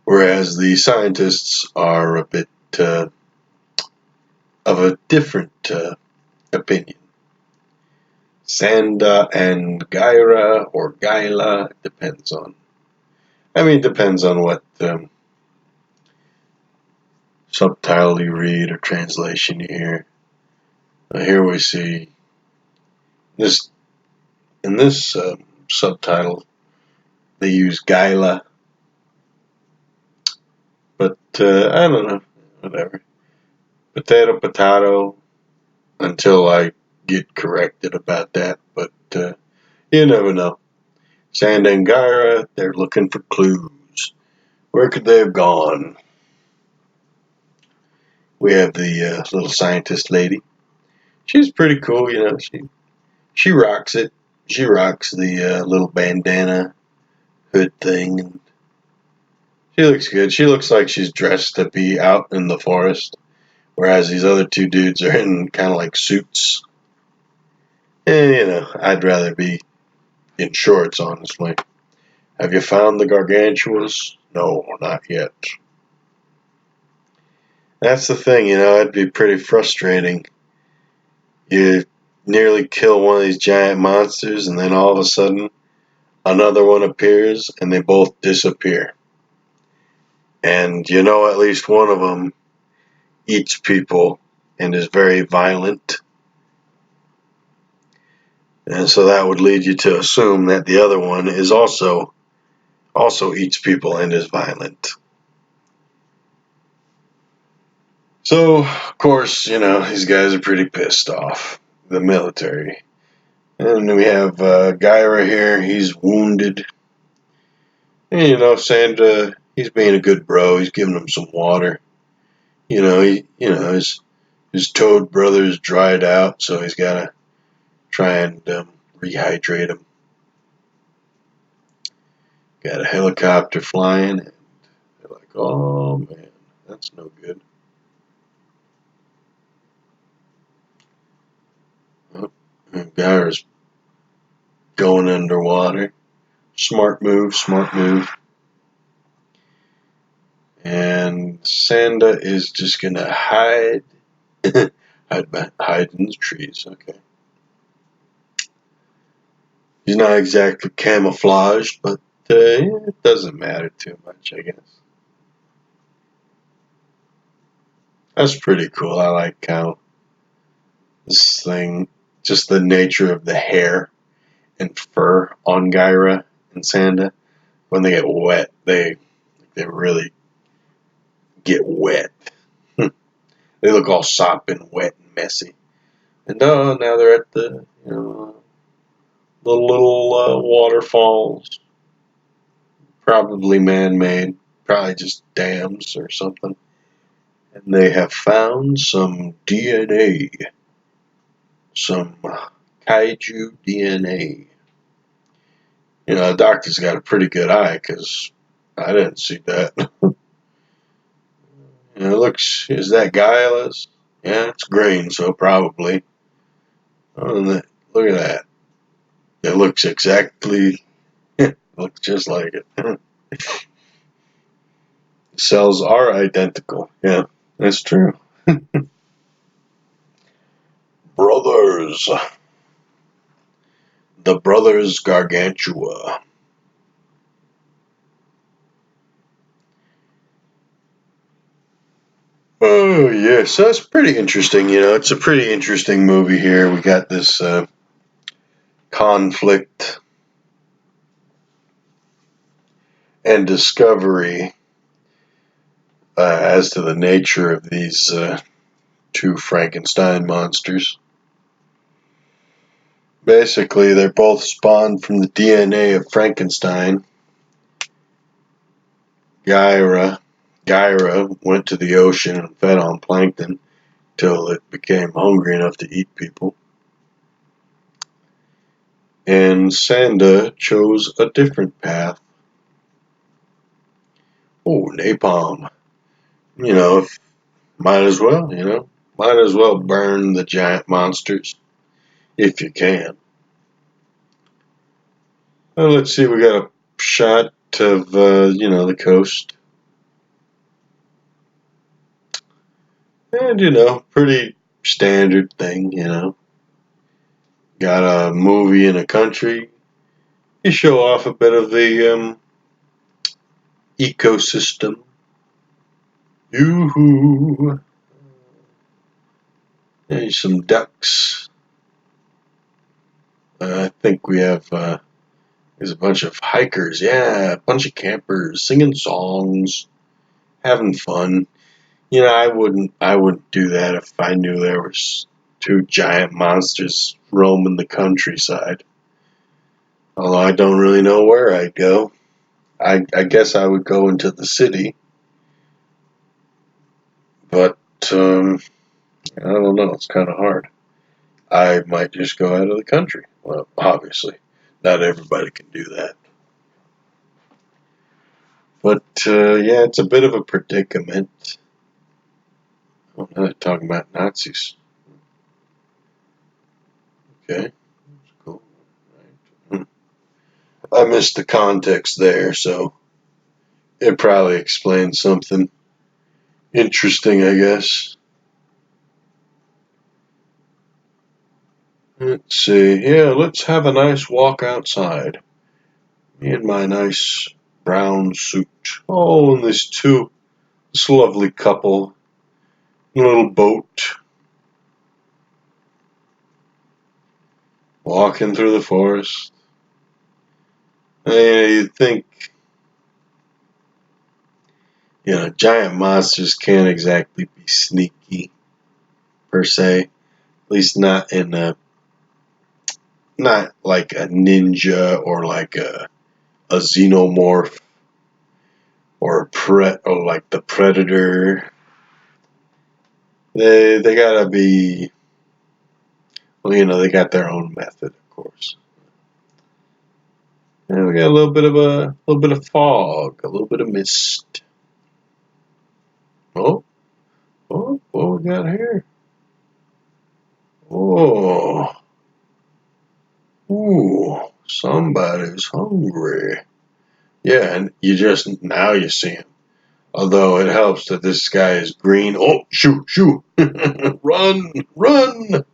Whereas the scientists are a bit of a different opinion. Sanda and Gaira or Gaila depends on. Depends on what subtitle you read or translation you hear. Here we see this in this subtitle they use Gaila, but I don't know, whatever. Potato, potato. Until I get corrected about that, but you never know. Sand and Gaira, they're looking for clues. Where could they have gone? We have the little scientist lady. She's pretty cool, you know. She rocks it. She rocks the little bandana hood thing. And she looks good. She looks like she's dressed to be out in the forest, whereas these other two dudes are in kind of like suits. And, you know, I'd rather be in shorts, honestly. Have you found the Gargantuas? No, not yet. That's the thing, you know, it'd be pretty frustrating. You nearly kill one of these giant monsters, and then all of a sudden, another one appears, and they both disappear. And you know, at least one of them eats people and is very violent. And so that would lead you to assume that the other one is also eats people and is violent. So, of course, you know, these guys are pretty pissed off. The military. And we have Gyra here. He's wounded. And, you know, Sandra, he's being a good bro. He's giving him some water. You know, his toad brother's dried out, so he's got to try and rehydrate him. Got a helicopter flying. And they're like, oh, man, that's no good. Oh, Gyra's going underwater. Smart move, smart move. And Sanda is just going to hide. hide in the trees, okay. He's not exactly camouflaged, but it doesn't matter too much, I guess. That's pretty cool. I like how this thing, just the nature of the hair and fur on Gyra and Sanda. When they get wet, they really get wet. They look all sopping wet and messy. And now they're at the the little waterfalls, probably man-made, probably just dams or something. And they have found some DNA, some kaiju DNA. You know, the doctor's got a pretty good eye because I didn't see that. It looks, is that guileless? Yeah, it's green, so probably. Oh, look at that. It looks exactly, looks just like it. Cells are identical. Yeah, that's true. Brothers. The Brothers Gargantua. Oh, yes, that's pretty interesting. You know, it's a pretty interesting movie here. We got this conflict and discovery as to the nature of these two Frankenstein monsters. Basically, they're both spawned from the DNA of Frankenstein. Gyra went to the ocean and fed on plankton till it became hungry enough to eat people. And Sanda chose a different path. Oh, napalm. You know, Might as well, you know. Might as well burn the giant monsters if you can. Well, let's see. We got a shot of the coast, and pretty standard thing. Got a movie in a country. You show off a bit of the ecosystem. Yoo-hoo! There's some ducks. I think we have there's a bunch of hikers. Yeah, a bunch of campers singing songs, having fun. I wouldn't do that if I knew there was two giant monsters roaming the countryside. Although I don't really know where I'd go. I guess I would go into the city, but I don't know. It's kind of hard. I might just go out of the country. Well, obviously, not everybody can do that. But yeah, it's a bit of a predicament. Oh, now they're talking about Nazis. Okay, that's cool. Right. I missed the context there, so it probably explains something interesting, I guess. Let's see. Yeah, let's have a nice walk outside. Me in my nice brown suit. Oh, and this lovely couple, little boat, walking through the forest. You'd think, giant monsters can't exactly be sneaky per se. At least not like a ninja or like a xenomorph or like the predator. They gotta be. Well, they got their own method, of course. And we got a little bit of fog, a little bit of mist. Oh, what we got here? Oh, ooh, somebody's hungry. Yeah, and now you see him. Although it helps that this guy is green. Oh, shoot, run, run.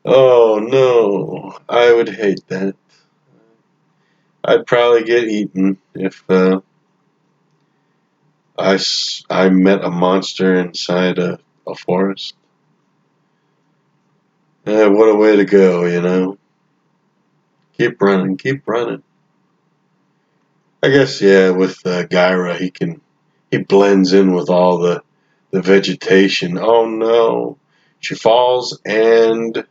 Oh no, I would hate that. I'd probably get eaten if I met a monster inside a forest. What a way to go. Keep running, keep running. I guess, yeah, with Gyra, he blends in with all the vegetation. Oh no, she falls and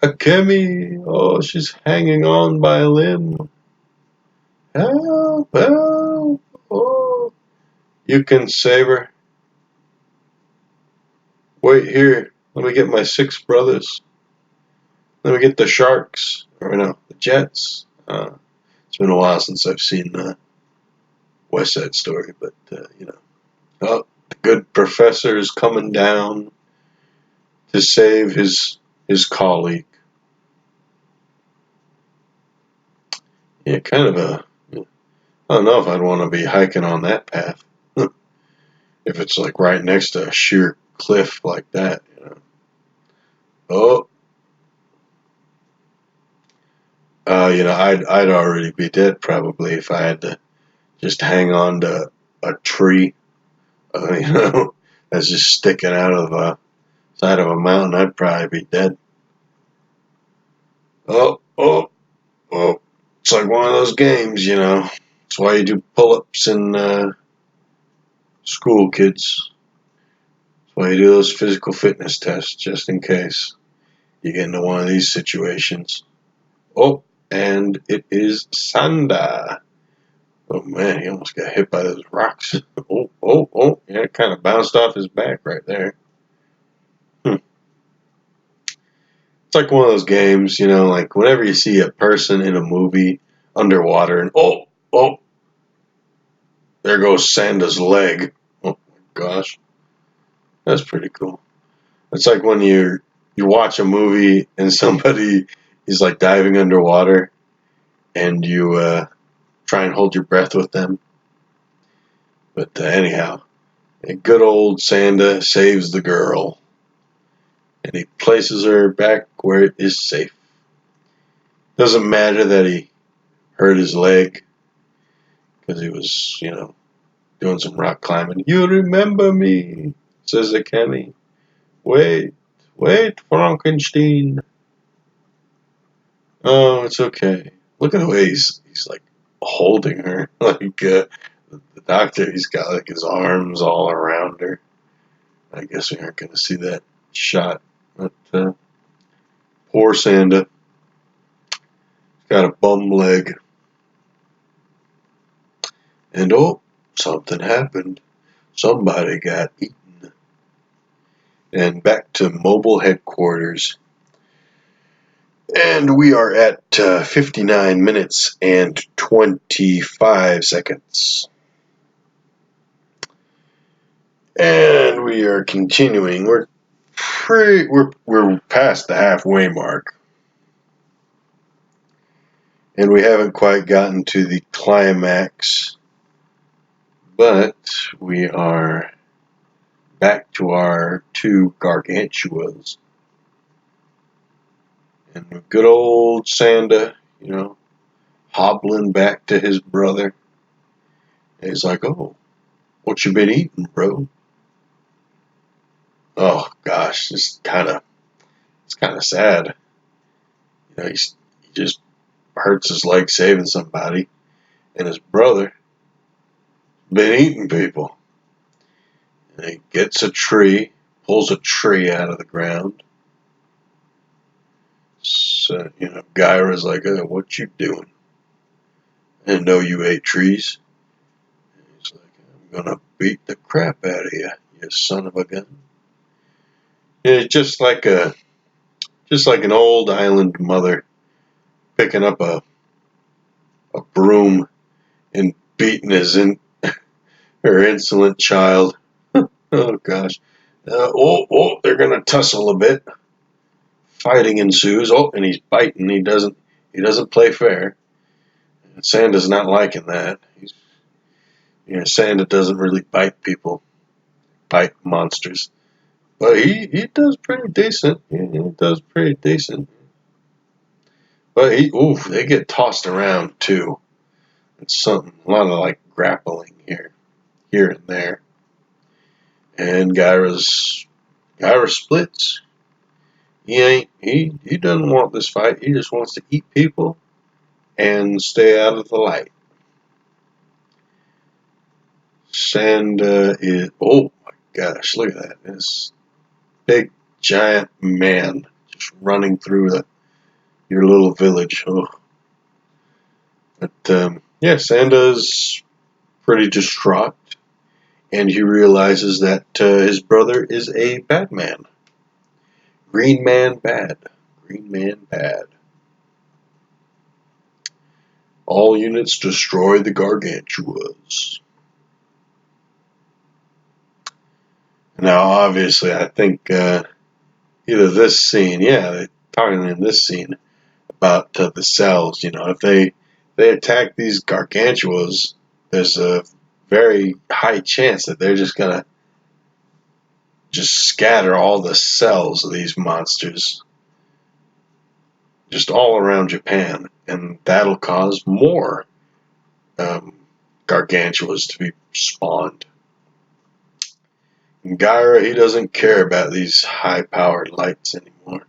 Akemi, oh, she's hanging on by a limb. Help, help, oh. You can save her. Wait here, let me get my 6 brothers. Let me get the sharks, or no, the jets. It's been a while since I've seen West Side Story, but oh, the good professor is coming down to save his colleague. Yeah, kind of I don't know if I'd want to be hiking on that path. If it's like right next to a sheer cliff like that. Oh, I'd already be dead probably if I had to just hang on to a tree, that's just sticking out of the side of a mountain. I'd probably be dead. Oh. It's like one of those games. That's why you do pull-ups in school, kids. That's why you do those physical fitness tests, just in case you get into one of these situations. Oh, and it is Sanda. Oh man, he almost got hit by those rocks. Oh. Yeah, it kind of bounced off his back right there. It's like one of those games, like whenever you see a person in a movie underwater and oh, there goes Sanda's leg. gosh, that's pretty cool. It's like when you watch a movie and somebody is like diving underwater, and you try and hold your breath with them. But anyhow, a good old Sanda saves the girl, and he places her back where it is safe. Doesn't matter that he hurt his leg because he was, doing some rock climbing. You remember me, says the Kenny. Wait, Frankenstein. Oh, it's okay. Look at the way he's like holding her. Like the doctor, he's got like his arms all around her. I guess we aren't going to see that shot. But poor Sanda. Got a bum leg. And oh, something happened. Somebody got eaten. And back to mobile headquarters. And we are at 59 minutes and 25 seconds. And we are continuing. We're past the halfway mark. And we haven't quite gotten to the climax. But we are back to our two Gargantuas. And good old Sanda, hobbling back to his brother. And he's like, oh, what you been eating, bro? Oh gosh, it's kind of sad. He just hurts his leg saving somebody, and his brother been eating people. And he gets a tree, pulls a tree out of the ground. So Gyra's like, oh, what you doing? I didn't know you ate trees. And he's like, I'm gonna beat the crap out of you, you son of a gun. And it's just like an old island mother picking up a broom and beating her insolent child. Oh gosh. They're gonna tussle a bit. Fighting ensues. Oh, and he's biting. He doesn't play fair. Sanda's not liking that. Sanda doesn't really bite people, bite monsters. But he does pretty decent. He does pretty decent. But they get tossed around too. It's a lot of like grappling here and there. And Gyra splits. He doesn't want this fight. He just wants to eat people and stay out of the light. Sanda is, oh my gosh, look at that. This big giant man just running through your little village. Oh. But Sanda's pretty distraught, and he realizes that his brother is a bad man. Green man bad. Green man bad. All units destroy the Gargantuas. Now, obviously, I think either this scene, they're talking in this scene about the cells. If they attack these Gargantuas, there's a very high chance that they're just gonna just scatter all the cells of these monsters just all around Japan, and that'll cause more Gargantuas to be spawned. And Gyra, he doesn't care about these high-powered lights anymore.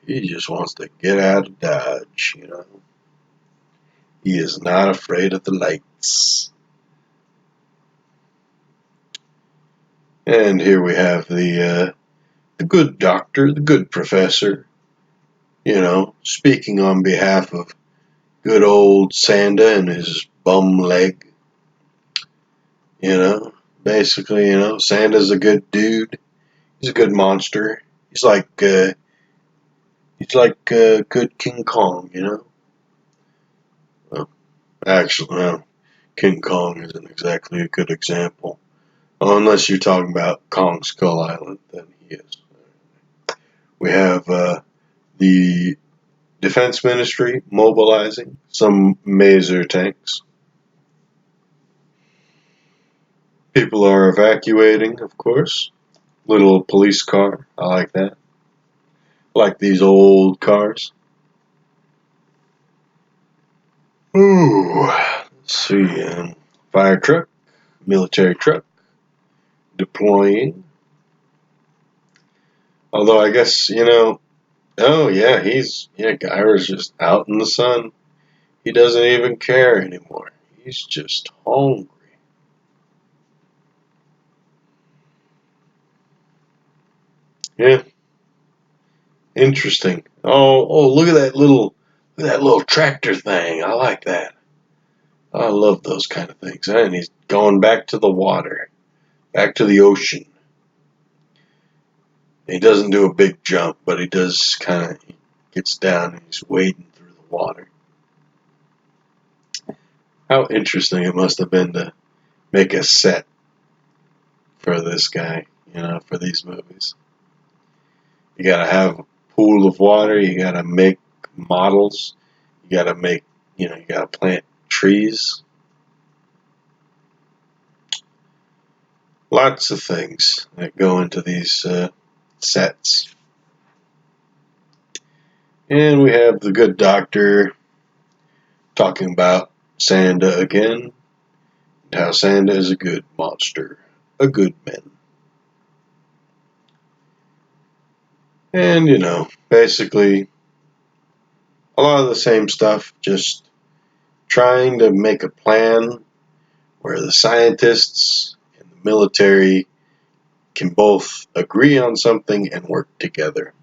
He just wants to get out of Dodge, He is not afraid of the lights. And here we have the good doctor, the good professor, speaking on behalf of good old Sanda and his bum leg. Basically, Sanda's a good dude. He's a good monster. He's like good King Kong, Well, actually, King Kong isn't exactly a good example. Oh, unless you're talking about Kong Skull Island, then he is. We have the Defense Ministry mobilizing some Maser tanks. People are evacuating, of course. Little police car. I like that. I like these old cars. Ooh. Let's see. Fire truck. Military truck. Deploying. Although I guess, oh yeah, Gyra's just out in the sun. He doesn't even care anymore. He's just hungry. Yeah, interesting. Oh, look at that little tractor thing. I like that. I love those kind of things. And he's going back to the water, back to the ocean. He doesn't do a big jump, but he does he gets down and he's wading through the water. How interesting it must have been to make a set for this guy, for these movies. You gotta have a pool of water, you gotta make models, you gotta make, you gotta plant trees. Lots of things that go into these sets. And we have the good doctor talking about Sanda again, and how Sanda is a good monster, a good man. And, basically a lot of the same stuff, just trying to make a plan where the scientists and the military can both agree on something and work together.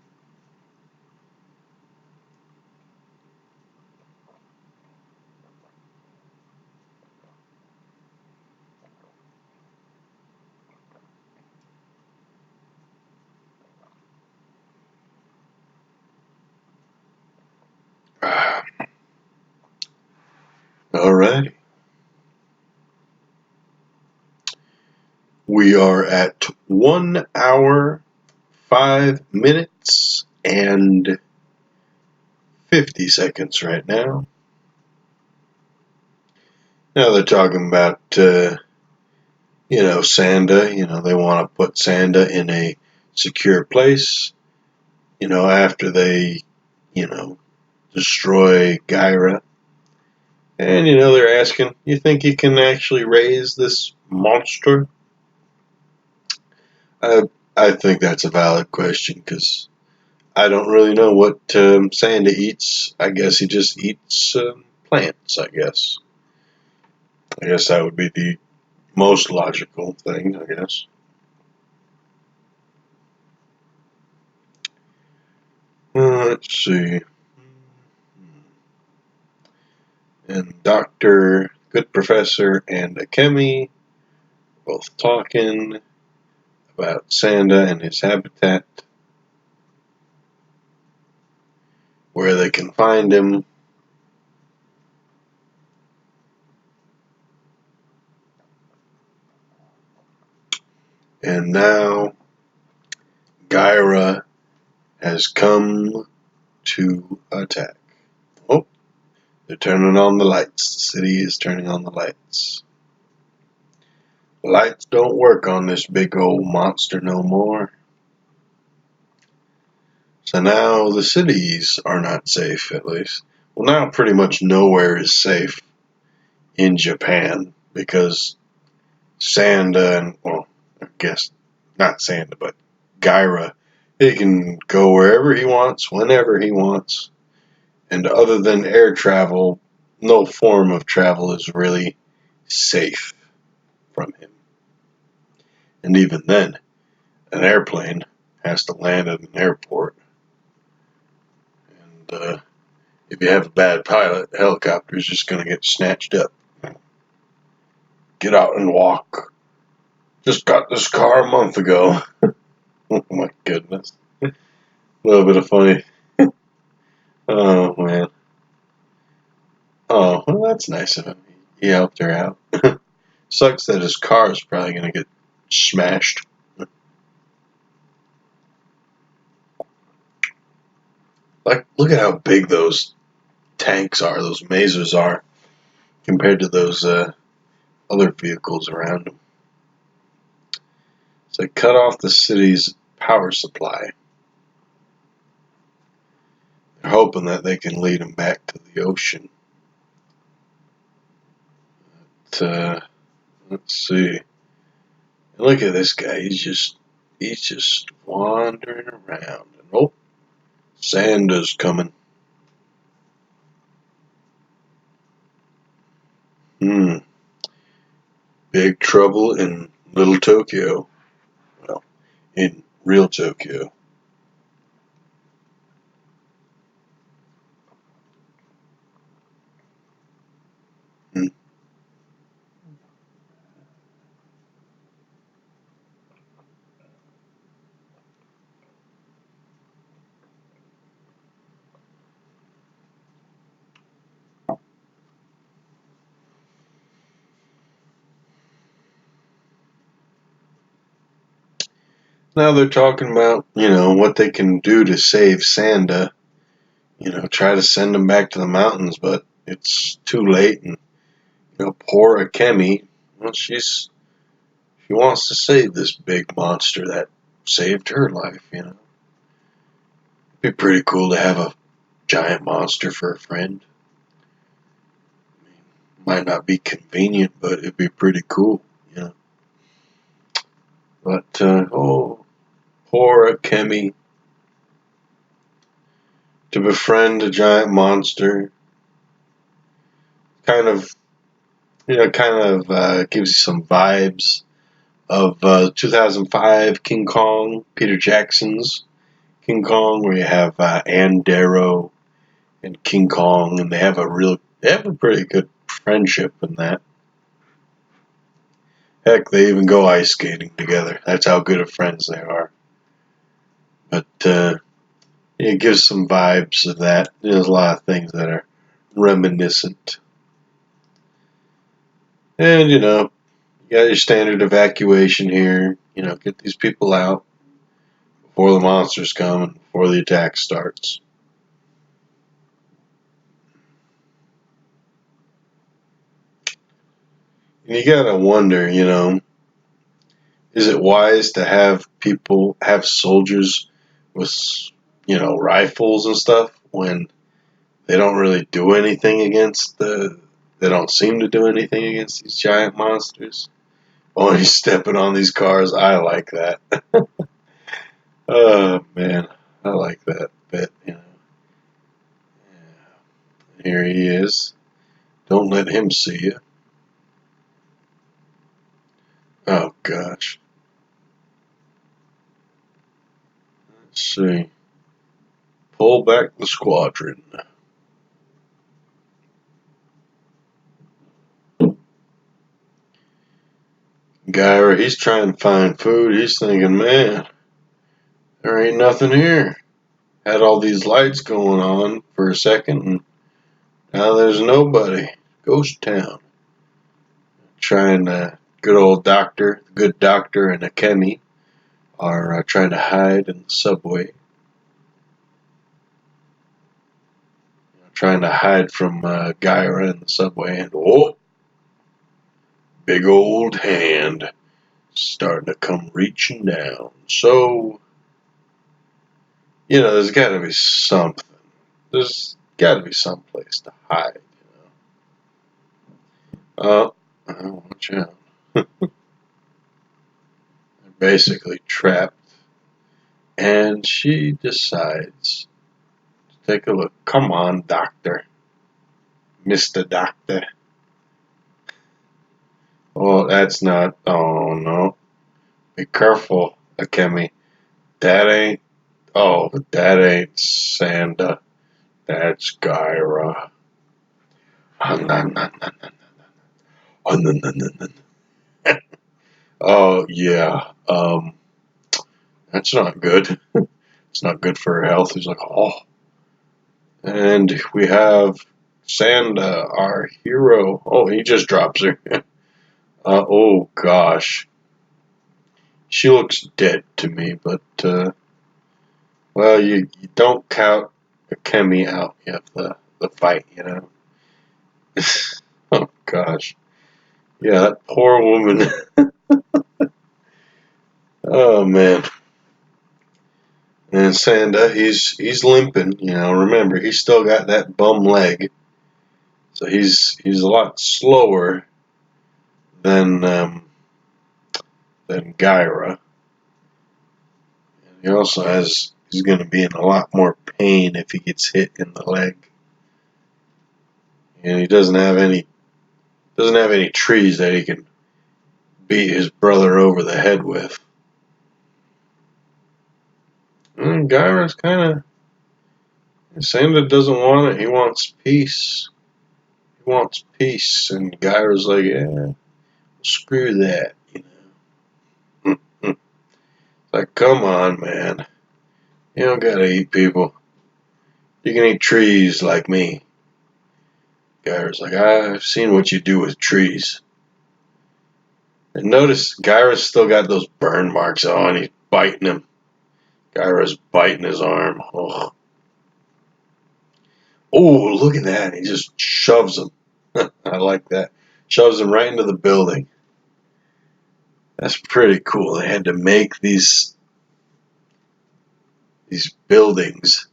Alrighty. We are at 1 hour, 5 minutes, and 50 seconds right now. Now they're talking about, Sanda. They want to put Sanda in a secure place, after they, destroy Gyra. And, they're asking, you think you can actually raise this monster? I think that's a valid question because I don't really know what Sanda eats. I guess he just eats plants, I guess. I guess that would be the most logical thing, I guess. Let's see. And Dr. Good Professor and Akemi both talking about Sanda and his habitat, where they can find him. And now Gyra has come to attack. Oh, they're turning on the lights. The city is turning on the lights. Lights don't work on this big old monster no more. So now the cities are not safe, at least. Well, now pretty much nowhere is safe in Japan because Sanda and, well, I guess not Sanda, but Gyra, he can go wherever he wants, whenever he wants. And other than air travel, no form of travel is really safe from him. And even then, an airplane has to land at an airport. And if you have a bad pilot, the helicopter is just going to get snatched up. Get out and walk. Just got this car a month ago. Oh my goodness. A little bit of funny. Oh man. Oh, well, that's nice of him. He helped her out. Sucks that his car is probably going to get smashed. Like, look at how big those tanks are, those masers are, compared to those other vehicles around them. So they cut off the city's power supply. They're hoping that they can lead them back to the ocean. But, let's see. Look at this guy. He's just wandering around. And oh, Santa's coming. Big trouble in Little Tokyo. Well, in real Tokyo. Now they're talking about, what they can do to save Santa. Try to send him back to the mountains, but it's too late. And, poor Akemi, well, she wants to save this big monster that saved her life, It'd be pretty cool to have a giant monster for a friend. Might not be convenient, but it'd be pretty cool, But, poor Akemi. To befriend a giant monster kind of gives you some vibes of 2005 King Kong, Peter Jackson's King Kong, where you have Ann Darrow and King Kong, and they have a pretty good friendship in that. Heck, they even go ice skating together. That's how good of friends they are. But it gives some vibes of that. There's a lot of things that are reminiscent. And, you got your standard evacuation here. Get these people out before the monsters come and before the attack starts. And you gotta wonder, is it wise to have soldiers with, rifles and stuff when they don't really do anything they don't seem to do anything against these giant monsters? Only stepping on these cars, I like that. Oh, man, I like that bit, Here he is. Don't let him see you. Oh, gosh. Let's see. Pull back the squadron. Guy, he's trying to find food. He's thinking, man, there ain't nothing here. Had all these lights going on for a second, and now there's nobody. Ghost town. Trying to, good doctor and Akemi are trying to hide in the subway. Trying to hide from Gyra in the subway, and big old hand starting to come reaching down. So, there's got to be something. There's got to be some place to hide, watch out. They're basically trapped. And she decides to take a look. Come on, doctor. Mr. Doctor. Oh, that's not. Oh, no. Be careful, Akemi. That ain't Santa. That's Gyra. Oh, yeah. That's not good. It's not good for her health. He's like, oh. And we have Santa, our hero. Oh, he just drops her. Oh, gosh. She looks dead to me, but, well, you don't count a Kemi out. You have the fight, you know. Oh, gosh. Yeah, that poor woman. Oh, man. And Sanda, he's limping, you know. Remember, he's still got that bum leg. So he's a lot slower than Gyra. He also he's going to be in a lot more pain if he gets hit in the leg. And he doesn't have any trees that he can beat his brother over the head with. And Gyra's kind of, Sanda doesn't want it. He wants peace. He wants peace, and Gyra's like, yeah, screw that, you know. Like, come on, man. You don't gotta eat people. You can eat trees like me. Gyra's like, I've seen what you do with trees. And notice Gyra's still got those burn marks on. He's biting him. Gyra's biting his arm. Oh, look at that. He just shoves him. I like that. Shoves him right into the building. That's pretty cool. They had to make these buildings,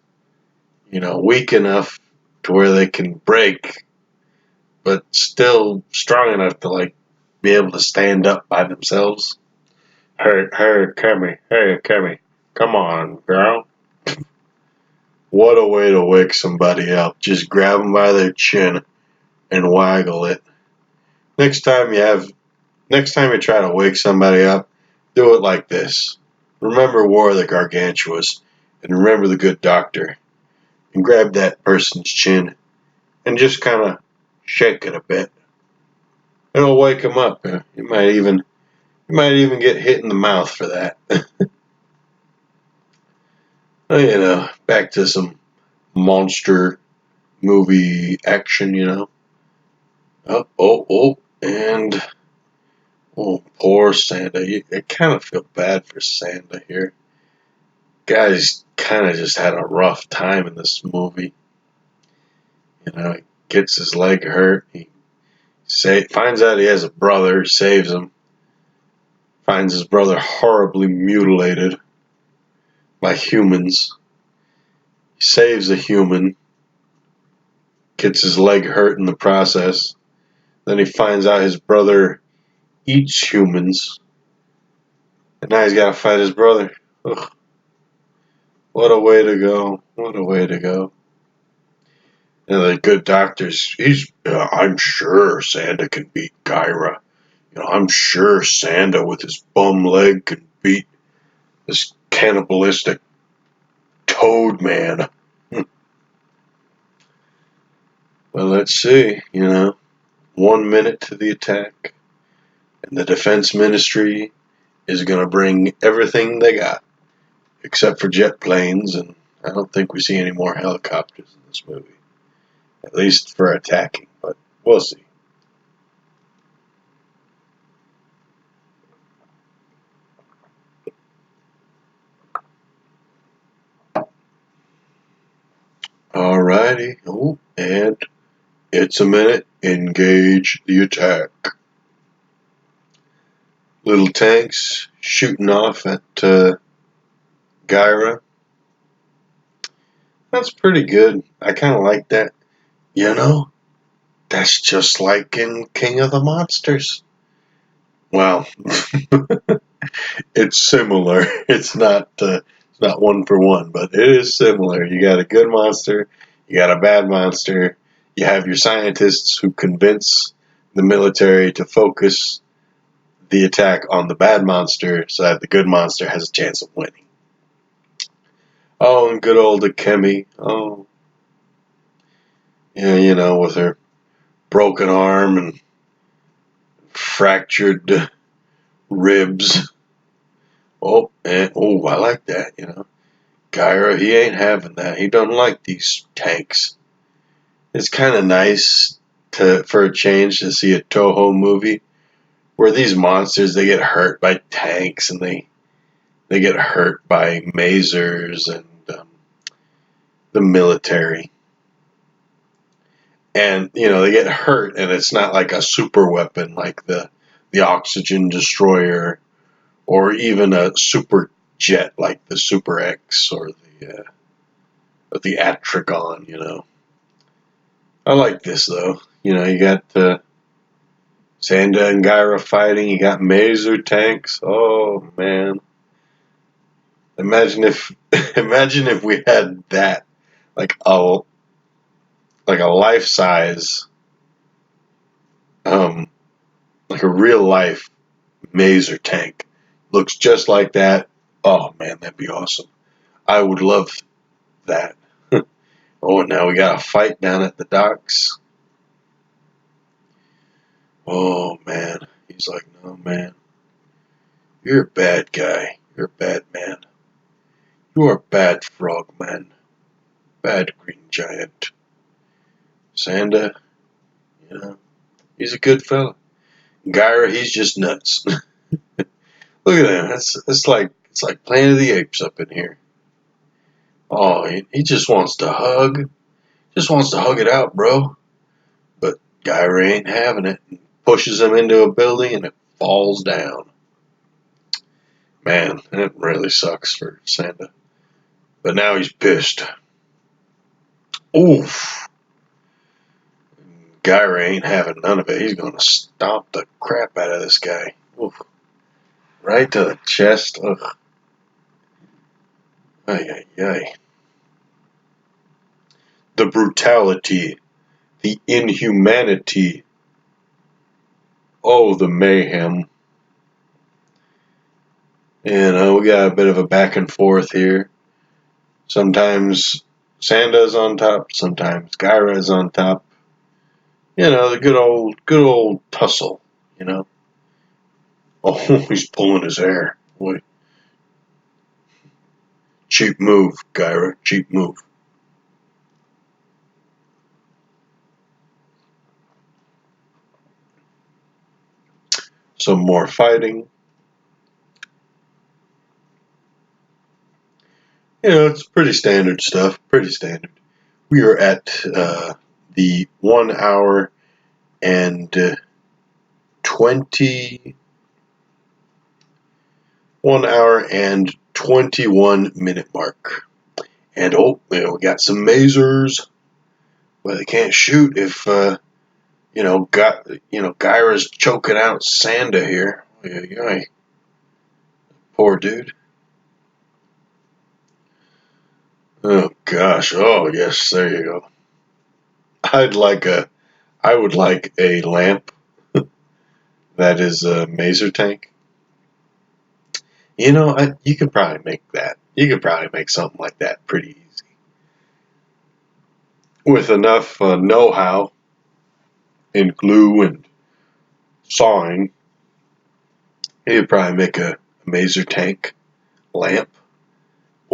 you know, weak enough to where they can break, but still strong enough to, like, be able to stand up by themselves. Hey, Kemi, come on, girl. What a way to wake somebody up. Just grab them by their chin and waggle it. Next time you try to wake somebody up, do it like this. Remember War of the Gargantuas, and remember the good doctor. And grab that person's chin and just kind of shake it a bit. It'll wake them up. You might even get hit in the mouth for that. You know, back to some monster movie action, you know. And poor Sanda. I kind of feel bad for Sanda here. Guy's kind of just had a rough time in this movie. You know, he gets his leg hurt. He finds out he has a brother, saves him. Finds his brother horribly mutilated by humans. He saves a human. Gets his leg hurt in the process. Then he finds out his brother eats humans. And now he's got to fight his brother. Ugh. What a way to go. What a way to go. And the good doctors, I'm sure Sanda can beat Gyra. You know, I'm sure Sanda with his bum leg can beat this cannibalistic toad man. Well, let's see, you know, 1 minute to the attack. And the defense ministry is going to bring everything they got, except for jet planes, and I don't think we see any more helicopters in this movie. At least for attacking, but we'll see. Alrighty. Oh, and it's a minute. Engage the attack. Little tanks shooting off at Gyra. That's pretty good. I kind of like that. You know, that's just like in King of the Monsters. Well, it's similar. It's not one for one, but it is similar. You got a good monster, you got a bad monster. You have your scientists who convince the military to focus the attack on the bad monster so that the good monster has a chance of winning. Oh, and good old Akemi. Oh, yeah, you know, with her broken arm and fractured ribs. I like that, you know. Gyra, he ain't having that. He doesn't like these tanks. It's kind of nice for a change to see a Toho movie where these monsters, they get hurt by tanks and they they get hurt by masers and the military. And, you know, they get hurt, and it's not like a super weapon like the oxygen destroyer, or even a super jet like the Super X or the Atragon, you know. I like this, though. You know, you got Sanda and Gyra fighting. You got Maser tanks. Oh, man. Imagine if we had that, like a life size, like a real life Maser tank. Looks just like that. Oh man, that'd be awesome. I would love that. Oh, now we got a fight down at the docks. Oh man, he's like, no man, you're a bad guy. You're a bad man. You are a bad frog man. Bad green giant. Sanda, you know, he's a good fella. Gyra, he's just nuts. Look at him. It's like Planet of the Apes up in here. Oh, he just wants to hug. Just wants to hug it out, bro. But Gyra ain't having it. Pushes him into a building and it falls down. Man, that really sucks for Sanda. But now he's pissed. Oof. Gyra ain't having none of it. He's gonna stomp the crap out of this guy. Oof. Right to the chest. Ugh. Ay, ay, ay. The brutality. The inhumanity. Oh, the mayhem. And we got a bit of a back and forth here. Sometimes Sanda's on top, sometimes Gyra's on top. You know, the good old tussle, you know. Oh, he's pulling his hair. Boy. Cheap move, Gyra, cheap move. Some more fighting. You know, it's pretty standard stuff, pretty standard. We are at the 1 hour and 21 minute mark. And oh, you know, we got some masers, but they can't shoot if Gyra's choking out Sanda here. Poor dude. Oh gosh. Oh yes, there you go. I would like a lamp that is a maser tank. You know, you could probably make that. You could probably make something like that pretty easy. With enough know-how in glue and sawing, you could probably make a maser tank lamp.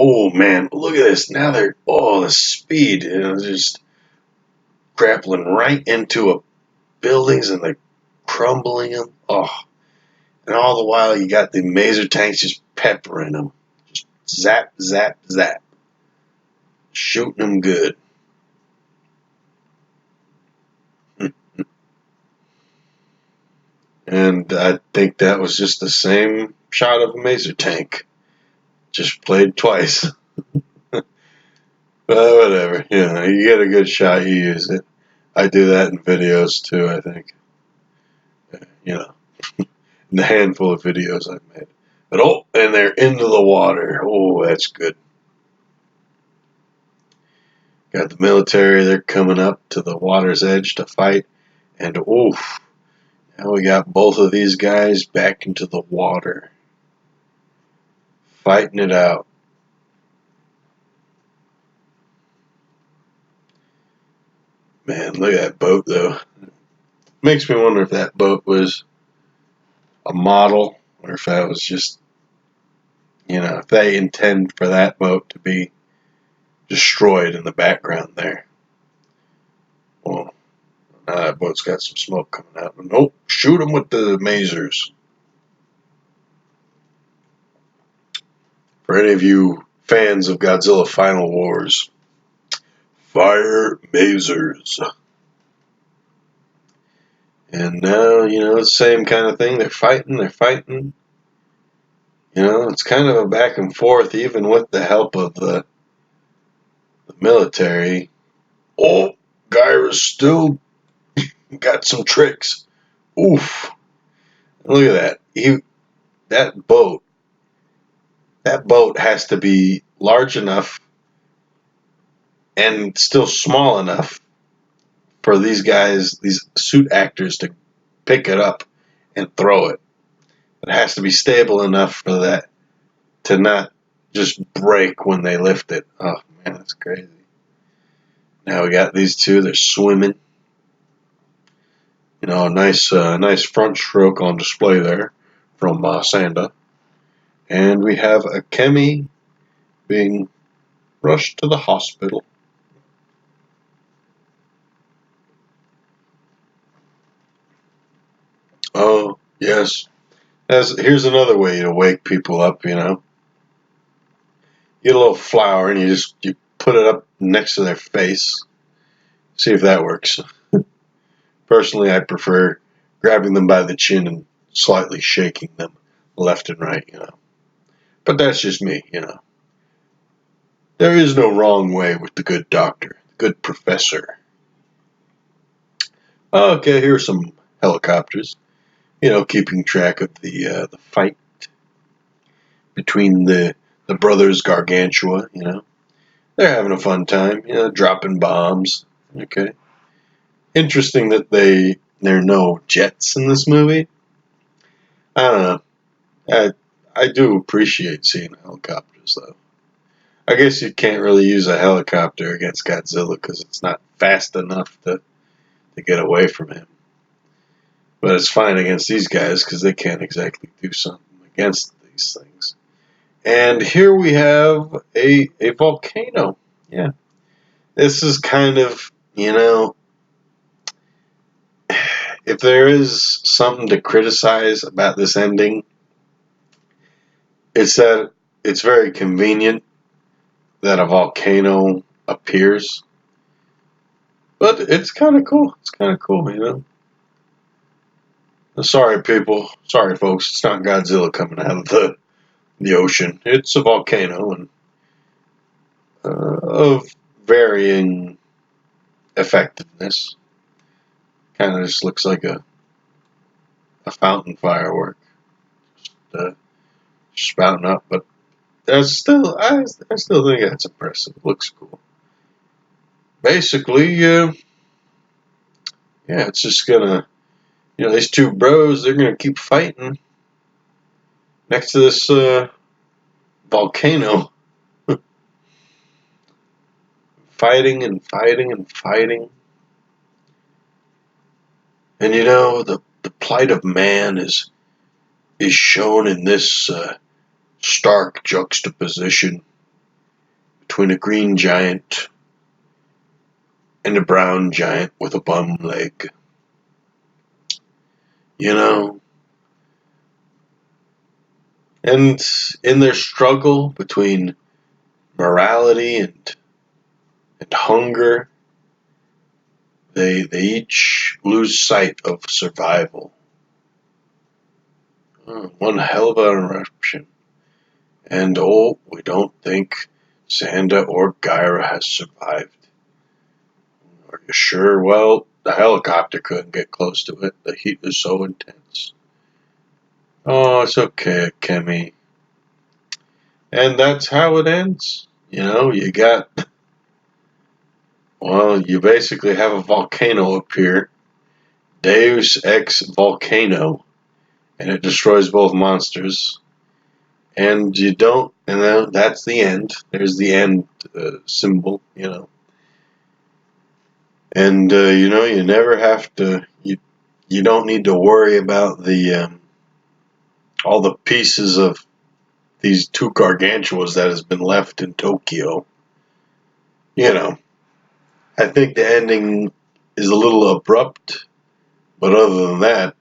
Oh man, look at this. Now the speed, you know, just grappling right into a buildings and they're crumbling them. Oh, and all the while you got the maser tanks just peppering them. Just zap, zap, zap. Shooting them good. And I think that was just the same shot of a maser tank. Just played twice. But whatever, you know, you get a good shot, you use it. I do that in videos too, I think. You know, in the handful of videos I've made. But oh, and they're into the water. Oh, that's good. Got the military, they're coming up to the water's edge to fight. And oof, now we got both of these guys back into the water. Fighting it out. Man, look at that boat though. Makes me wonder if that boat was a model or if that was just, you know, if they intend for that boat to be destroyed in the background there. Well, now that boat's got some smoke coming out. Nope, shoot them with the masers. For any of you fans of Godzilla Final Wars, fire masers. And now, it's the same kind of thing. They're fighting. It's kind of a back and forth, even with the help of the military. Oh, Gyra's still got some tricks. Oof. Look at that. That boat has to be large enough and still small enough for these guys, these suit actors, to pick it up and throw it. It has to be stable enough for that to not just break when they lift it. Oh man, that's crazy. Now we got these two. They're swimming. A nice front stroke on display there from Sanda. And we have a Kemi being rushed to the hospital. Oh, yes. Here's another way to wake people up, Get a little flour and you put it up next to their face. See if that works. Personally, I prefer grabbing them by the chin and slightly shaking them left and right, But that's just me, There is no wrong way with the good doctor, the good professor. Okay, here are some helicopters, keeping track of the fight between the brothers Gargantua, They're having a fun time, dropping bombs. Okay. Interesting that there are no jets in this movie. I don't know. I do appreciate seeing helicopters, though. I guess you can't really use a helicopter against Godzilla because it's not fast enough to get away from him. But it's fine against these guys because they can't exactly do something against these things. And here we have a volcano. Yeah. This is kind of, if there is something to criticize about this ending, it's that it's very convenient that a volcano appears. But it's kind of cool. It's kind of cool, Sorry, people. Sorry, folks. It's not Godzilla coming out of the ocean. It's a volcano and of varying effectiveness. Kind of just looks like a fountain firework, just spouting up. But that's still, I still think that's impressive. It looks cool. Basically, it's just gonna, these two bros, they're gonna keep fighting next to this volcano. Fighting and fighting and fighting. And the plight of man is shown in this stark juxtaposition between a green giant and a brown giant with a bum leg. And in their struggle between morality and hunger, they each lose sight of survival. One hell of an eruption. And we don't think Xanda or Gyra has survived. Are you sure? Well, the helicopter couldn't get close to it. The heat is so intense. Oh, it's okay, Kemi. And that's how it ends. You basically have a volcano appear. Deus ex volcano. And it destroys both monsters. And you don't, that's the end. There's the end symbol, And, you never have to, you don't need to worry about all the pieces of these two gargantuas that has been left in Tokyo. I think the ending is a little abrupt, but other than that,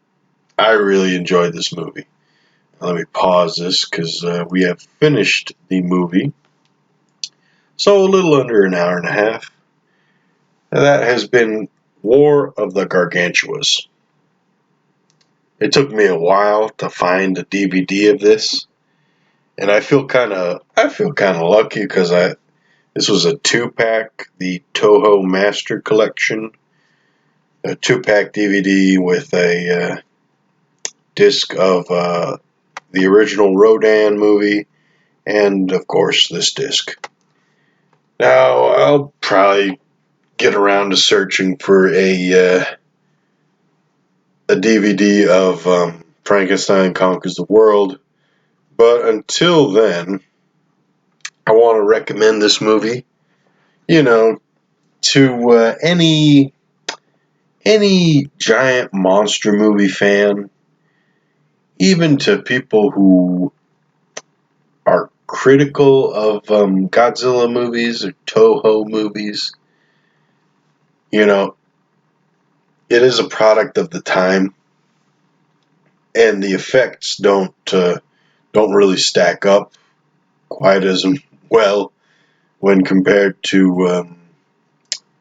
I really enjoyed this movie. Let me pause this because we have finished the movie. So a little under an hour and a half. And that has been War of the Gargantuas. It took me a while to find a DVD of this, and I feel kind of lucky because this was a 2-pack, the Toho Master Collection, a 2-pack DVD with a disc of the original Rodan movie, and of course this disc. Now I'll probably get around to searching for a DVD of Frankenstein Conquers the World, but until then, I want to recommend this movie, to any giant monster movie fan, even to people who are critical of Godzilla movies or Toho movies. It is a product of the time, and the effects don't really stack up quite as well when compared to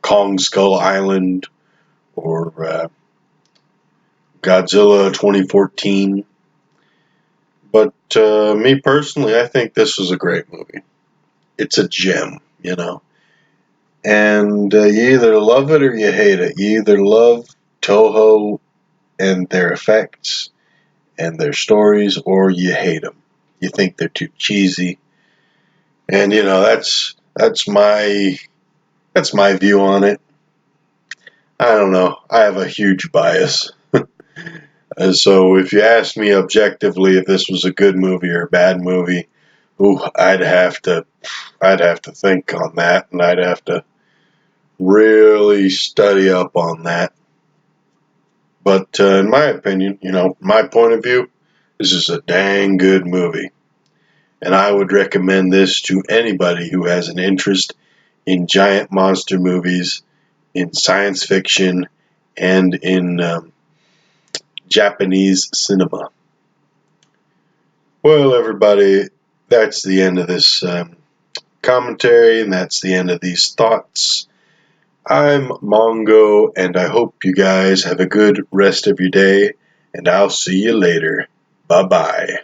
Kong Skull Island or Godzilla 2014. But me personally, I think this was a great movie. It's a gem, And you either love it or you hate it. You either love Toho and their effects and their stories, or you hate them. You think they're too cheesy. And that's my view on it. I don't know. I have a huge bias. And so if you ask me objectively if this was a good movie or a bad movie, I'd have to think on that, and I'd have to really study up on that. But in my opinion, my point of view, this is a dang good movie. And I would recommend this to anybody who has an interest in giant monster movies, in science fiction, and in Japanese cinema. Well, everybody, that's the end of this commentary, and that's the end of these thoughts. I'm Mongo, and I hope you guys have a good rest of your day, and I'll see you later. Bye-bye.